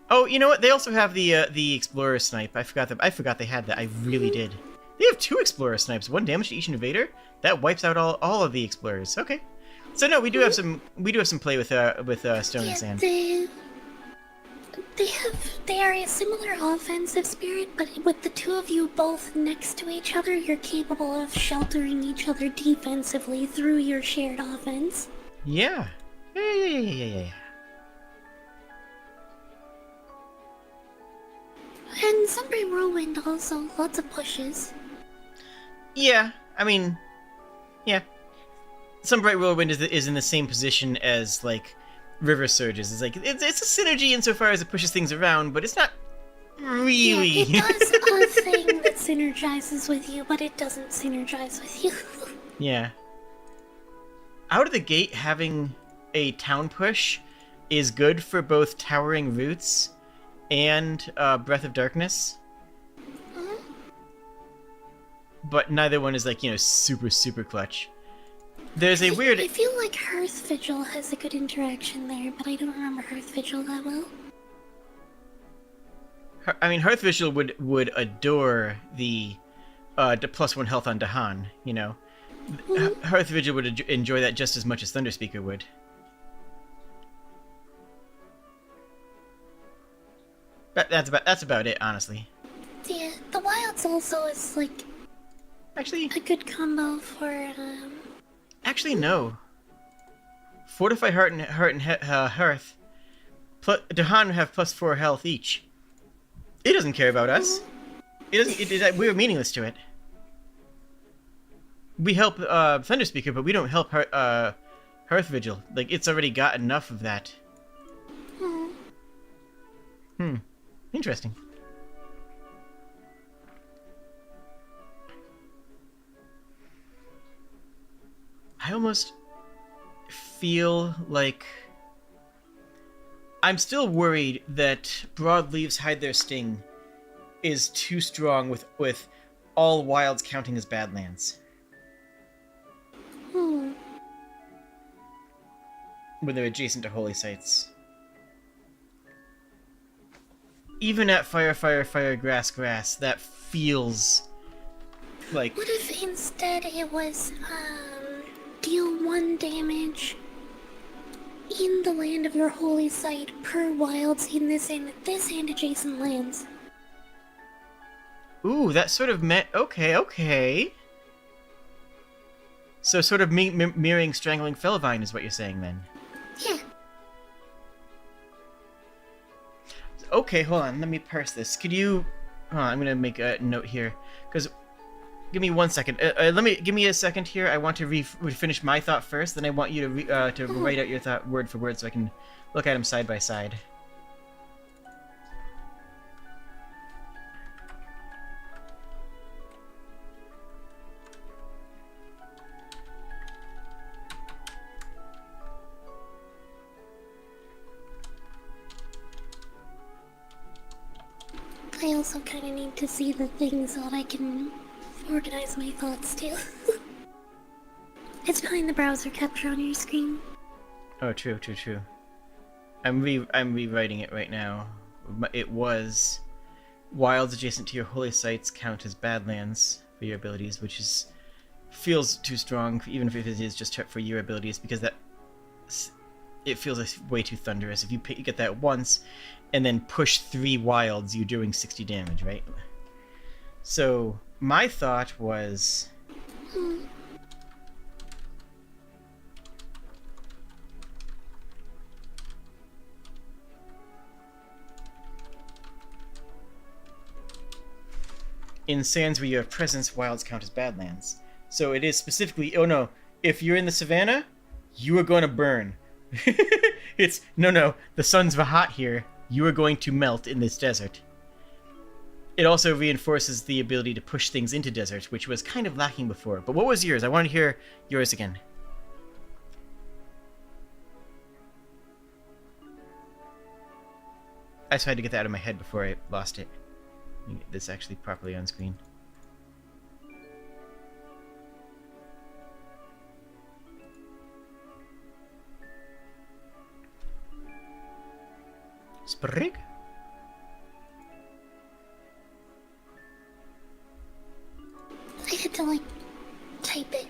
Oh, you know what? They also have the Explorer Snipe. I forgot they had that. I really did. They have 2 Explorer Snipes, 1 damage to each invader. That wipes out all of the Explorers. Okay. So no, we do have some play with Stone and Sand. They are a similar offensive spirit, but with the 2 of you both next to each other, you're capable of sheltering each other defensively through your shared offense. Yeah. Yeah. And Sunbright Whirlwind also, lots of pushes. Yeah, I mean, yeah. Sunbright Whirlwind is in the same position as, like, River Surges. It's like, it's a synergy insofar as it pushes things around, but it's not really... Yeah, it does a thing that synergizes with you, but it doesn't synergize with you. Yeah. Out of the gate, having a town push is good for both Towering Roots and Breath of Darkness. Mhm. But neither one is, like, super, super clutch. There's a weird... I feel like Hearth Vigil has a good interaction there, but I don't remember Hearth Vigil that well. I mean, Hearth Vigil would adore the +1 health on Dahan, Mhm. Hearth Vigil would enjoy that just as much as Thunderspeaker would. But that's about it, honestly. Yeah, the Wilds also is like Actually, a good combo for no. Fortify Heart and Hearth. Dahan have +4 health each. It doesn't care about us. It doesn't. We're meaningless to it. We help Thunderspeaker, but we don't help Hearth Vigil. Like, it's already got enough of that. Interesting. I almost feel like I'm still worried that Broadleaves Hide Their Sting is too strong with all wilds counting as Badlands. When they're adjacent to holy sites. Even at fire, grass, that feels like... What if instead it was, deal 1 damage in the land of your holy site per wilds in this and adjacent lands? Ooh, that sort of meant... Okay. So sort of mirroring Strangling Felvine is what you're saying, then? Yeah. Okay, hold on. Let me parse this. Could you... I'm going to make a note here. Because Give me 1 second. Give me a second here. I want to finish my thought first. Then I want you to write out your thought word for word so I can look at them side by side. I also kind of need to see the things so that I can organize my thoughts too. It's behind the browser capture on your screen. Oh, true. I'm rewriting it right now. It was wilds adjacent to your holy sites count as badlands for your abilities, which feels too strong, even if it is just for your abilities, because it feels like way too thunderous. If you get that once and then push 3 wilds, you're doing 60 damage, right? So my thought was... in sands where you have presence, wilds count as badlands. So it is specifically... Oh no, if you're in the savannah, you are going to burn. It's... No, the sun's hot here. You are going to melt in this desert. It also reinforces the ability to push things into desert, which was kind of lacking before. But what was yours? I want to hear yours again. I just had to get that out of my head before I lost it. Let me get this actually properly on screen. Sprig? I had to, like, type it.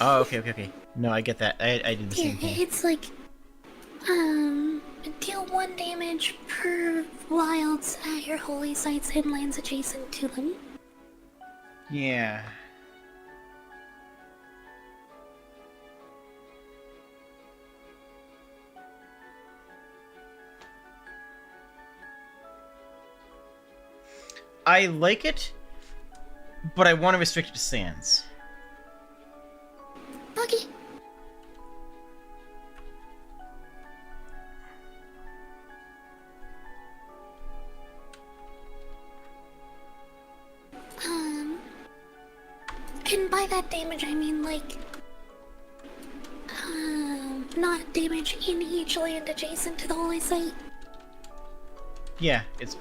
Oh, okay. No, I get that. I did the same thing. It's like, deal 1 damage per wilds at your holy sites and lands adjacent to them. Yeah. I like it, but I want to restrict it to sands. Okay. And by that damage I mean like, not damage in each land adjacent to the holy site. Yeah, it's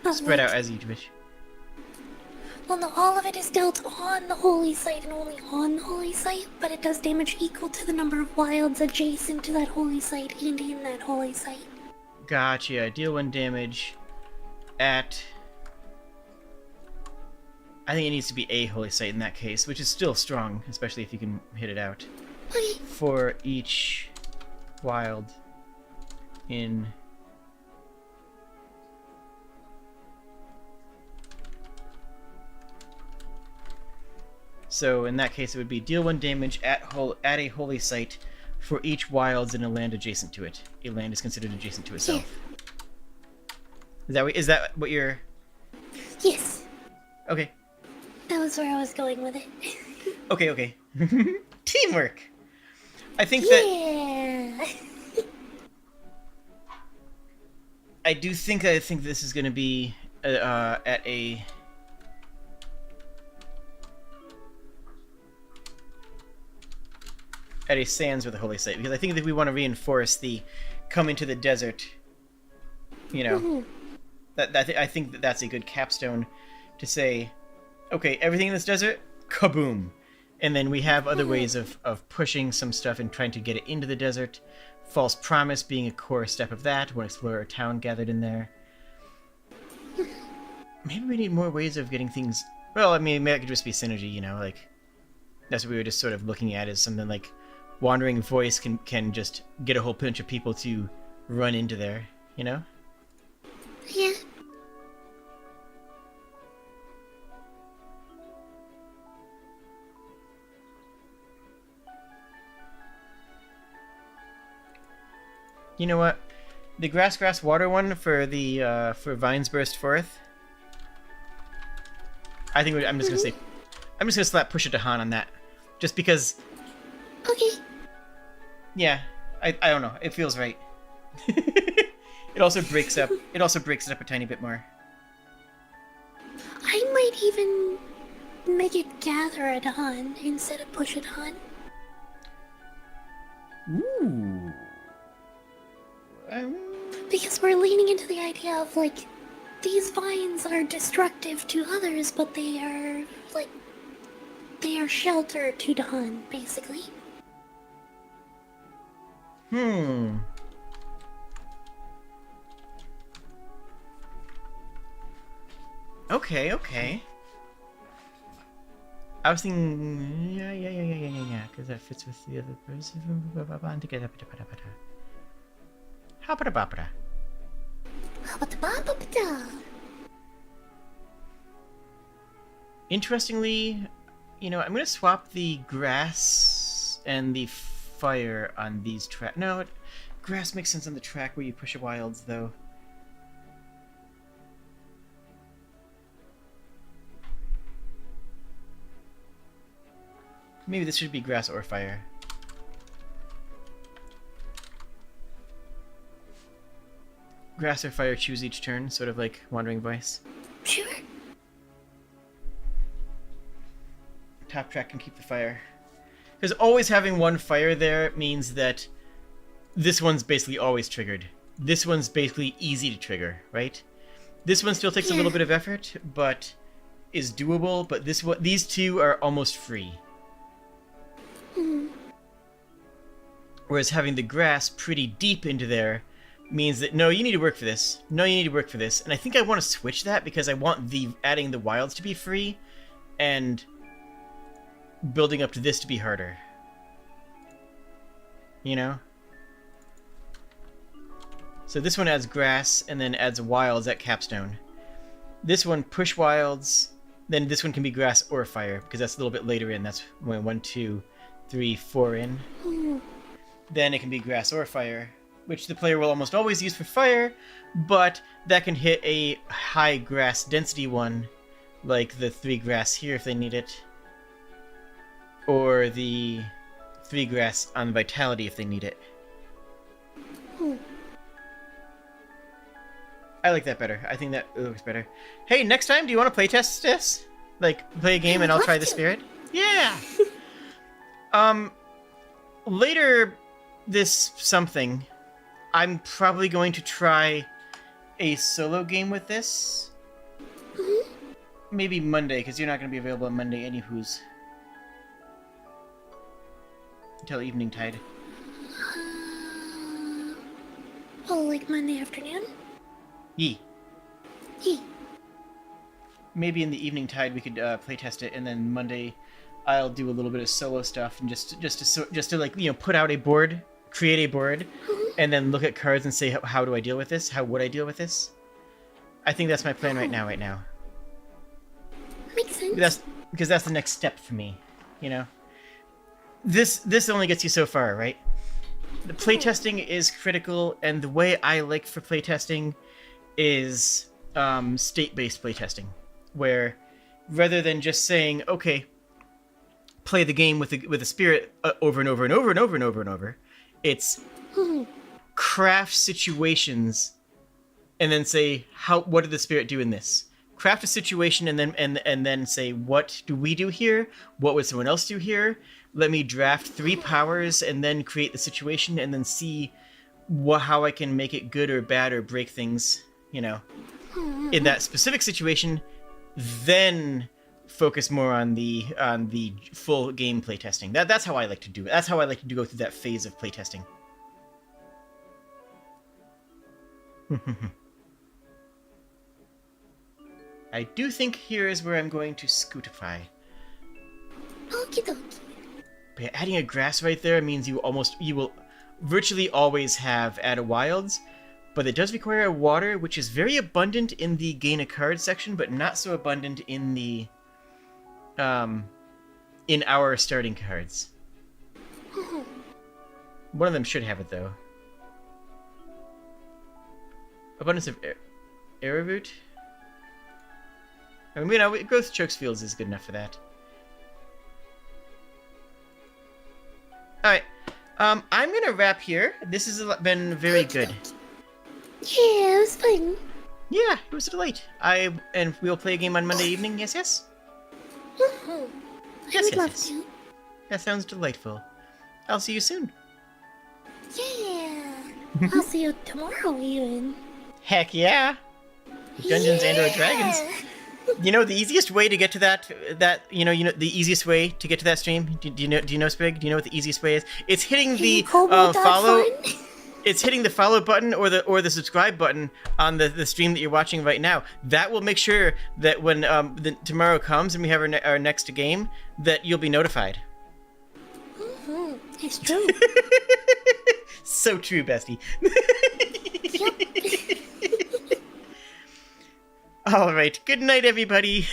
But spread like, out as each wish. Well, no, all of it is dealt on the holy site and only on the holy site, but it does damage equal to the number of wilds adjacent to that holy site and in that holy site. Gotcha. Deal 1 damage at... I think it needs to be a holy site in that case, which is still strong, especially if you can hit it out. Okay. For each wild in... So in that case, it would be deal 1 damage at a holy site for each wilds in a land adjacent to it. A land is considered adjacent to itself. Yeah. Is that what you're... Yes. Okay. That was where I was going with it. Okay. Teamwork! I think Yeah. I think this is going to be at a... at a sands with a holy site, because I think that we want to reinforce the come into the desert, you know. Mm-hmm. I think that's a good capstone to say, okay, everything in this desert, kaboom. And then we have other ways of pushing some stuff and trying to get it into the desert. False Promise being a core step of that, one explorer town gathered in there. Maybe we need more ways of getting things... Well, I mean, maybe it could just be synergy, you know, like... That's what we were just sort of looking at, is something like Wandering Voice can just get a whole bunch of people to run into there, you know? Yeah. You know what? The grass water one for the for Vines Burst Forth. I think I'm just gonna say I'm just gonna slap push it to Han on that, just because. Okay. Yeah, I don't know. It feels right. It also breaks up. It also breaks it up a tiny bit more. I might even make it gather at Han instead of push it Han. Ooh. Because we're leaning into the idea of, like, these vines are destructive to others, but they are, like, they are shelter to Han, basically. Okay. I was thinking, yeah, because that fits with the other person. Interestingly, I'm gonna swap the grass and the fire on these track. No, grass makes sense on the track where you push a wilds, though. Maybe this should be grass or fire. Grass or fire, choose each turn, sort of like Wandering Voice. Sure. Top track can keep the fire. Because always having one fire there means that this one's basically always triggered. This one's basically easy to trigger, right? This one still takes a little bit of effort, but is doable, but these two are almost free. Whereas having the grass pretty deep into there means that, no, you need to work for this. No, you need to work for this. And I think I want to switch that because I want adding the wilds to be free and building up to this to be harder. You know? So this one adds grass and then adds wilds at capstone. This one push wilds, then this one can be grass or fire because that's a little bit later in. That's when 1, 2, 3, 4 in. Then it can be grass or fire, which the player will almost always use for fire, but that can hit a high grass density one, like the 3 grass here if they need it, or the 3 grass on vitality if they need it. I like that better. I think that looks better. Hey, next time, do you want to playtest this? Like, play a game and I'll try the spirit? Yeah! Later this something, I'm probably going to try a solo game with this. Maybe Monday, because you're not going to be available on Monday anywho's. Until evening tide. Like Monday afternoon? Yee. Yee. Maybe in the evening tide we could playtest it, and then Monday I'll do a little bit of solo stuff and just to like, put out a board, create a board, and then look at cards and say how do I deal with this? How would I deal with this? I think that's my plan right now. Makes sense. Because that's the next step for me, This only gets you so far, right? The playtesting is critical, and the way I like for playtesting is state-based playtesting, where rather than just saying, okay, play the game with a spirit over and over and over and over and over and over, it's craft situations and then say, what did the spirit do in this? Craft a situation and then say, what do we do here? What would someone else do here? Let me draft 3 powers and then create the situation and then see how I can make it good or bad or break things, in that specific situation. Then focus more on the full game playtesting. That's how I like to do it. That's how I like to go through that phase of playtesting. I do think here is where I'm going to scootify. Okie dokie. But yeah, adding a grass right there means you will virtually always have add a wilds, but it does require a water, which is very abundant in the gain a card section, but not so abundant in the in our starting cards. One of them should have it though. Abundance of Arrowroot. I mean, Growth Chokes Fields is good enough for that. All right. I'm gonna wrap here. This has been very good. Yeah, it was fun. Yeah, it was a delight. And we'll play a game on Monday evening. Yes, yes. I Yes, would yes, love yes. to. That sounds delightful. I'll see you soon. Yeah. I'll see you tomorrow even. Heck yeah. Dungeons and or Dragons. You know the easiest way to get to that the easiest way to get to that stream. Do you know Sprig? Do you know what the easiest way is? It's hitting the Kobold follow. fun. It's hitting the follow button or the subscribe button on the stream that you're watching right now. That will make sure that when tomorrow comes and we have our next game, that you'll be notified. Mm-hmm. It's true. So true, bestie. Yep. All right. Good night, everybody.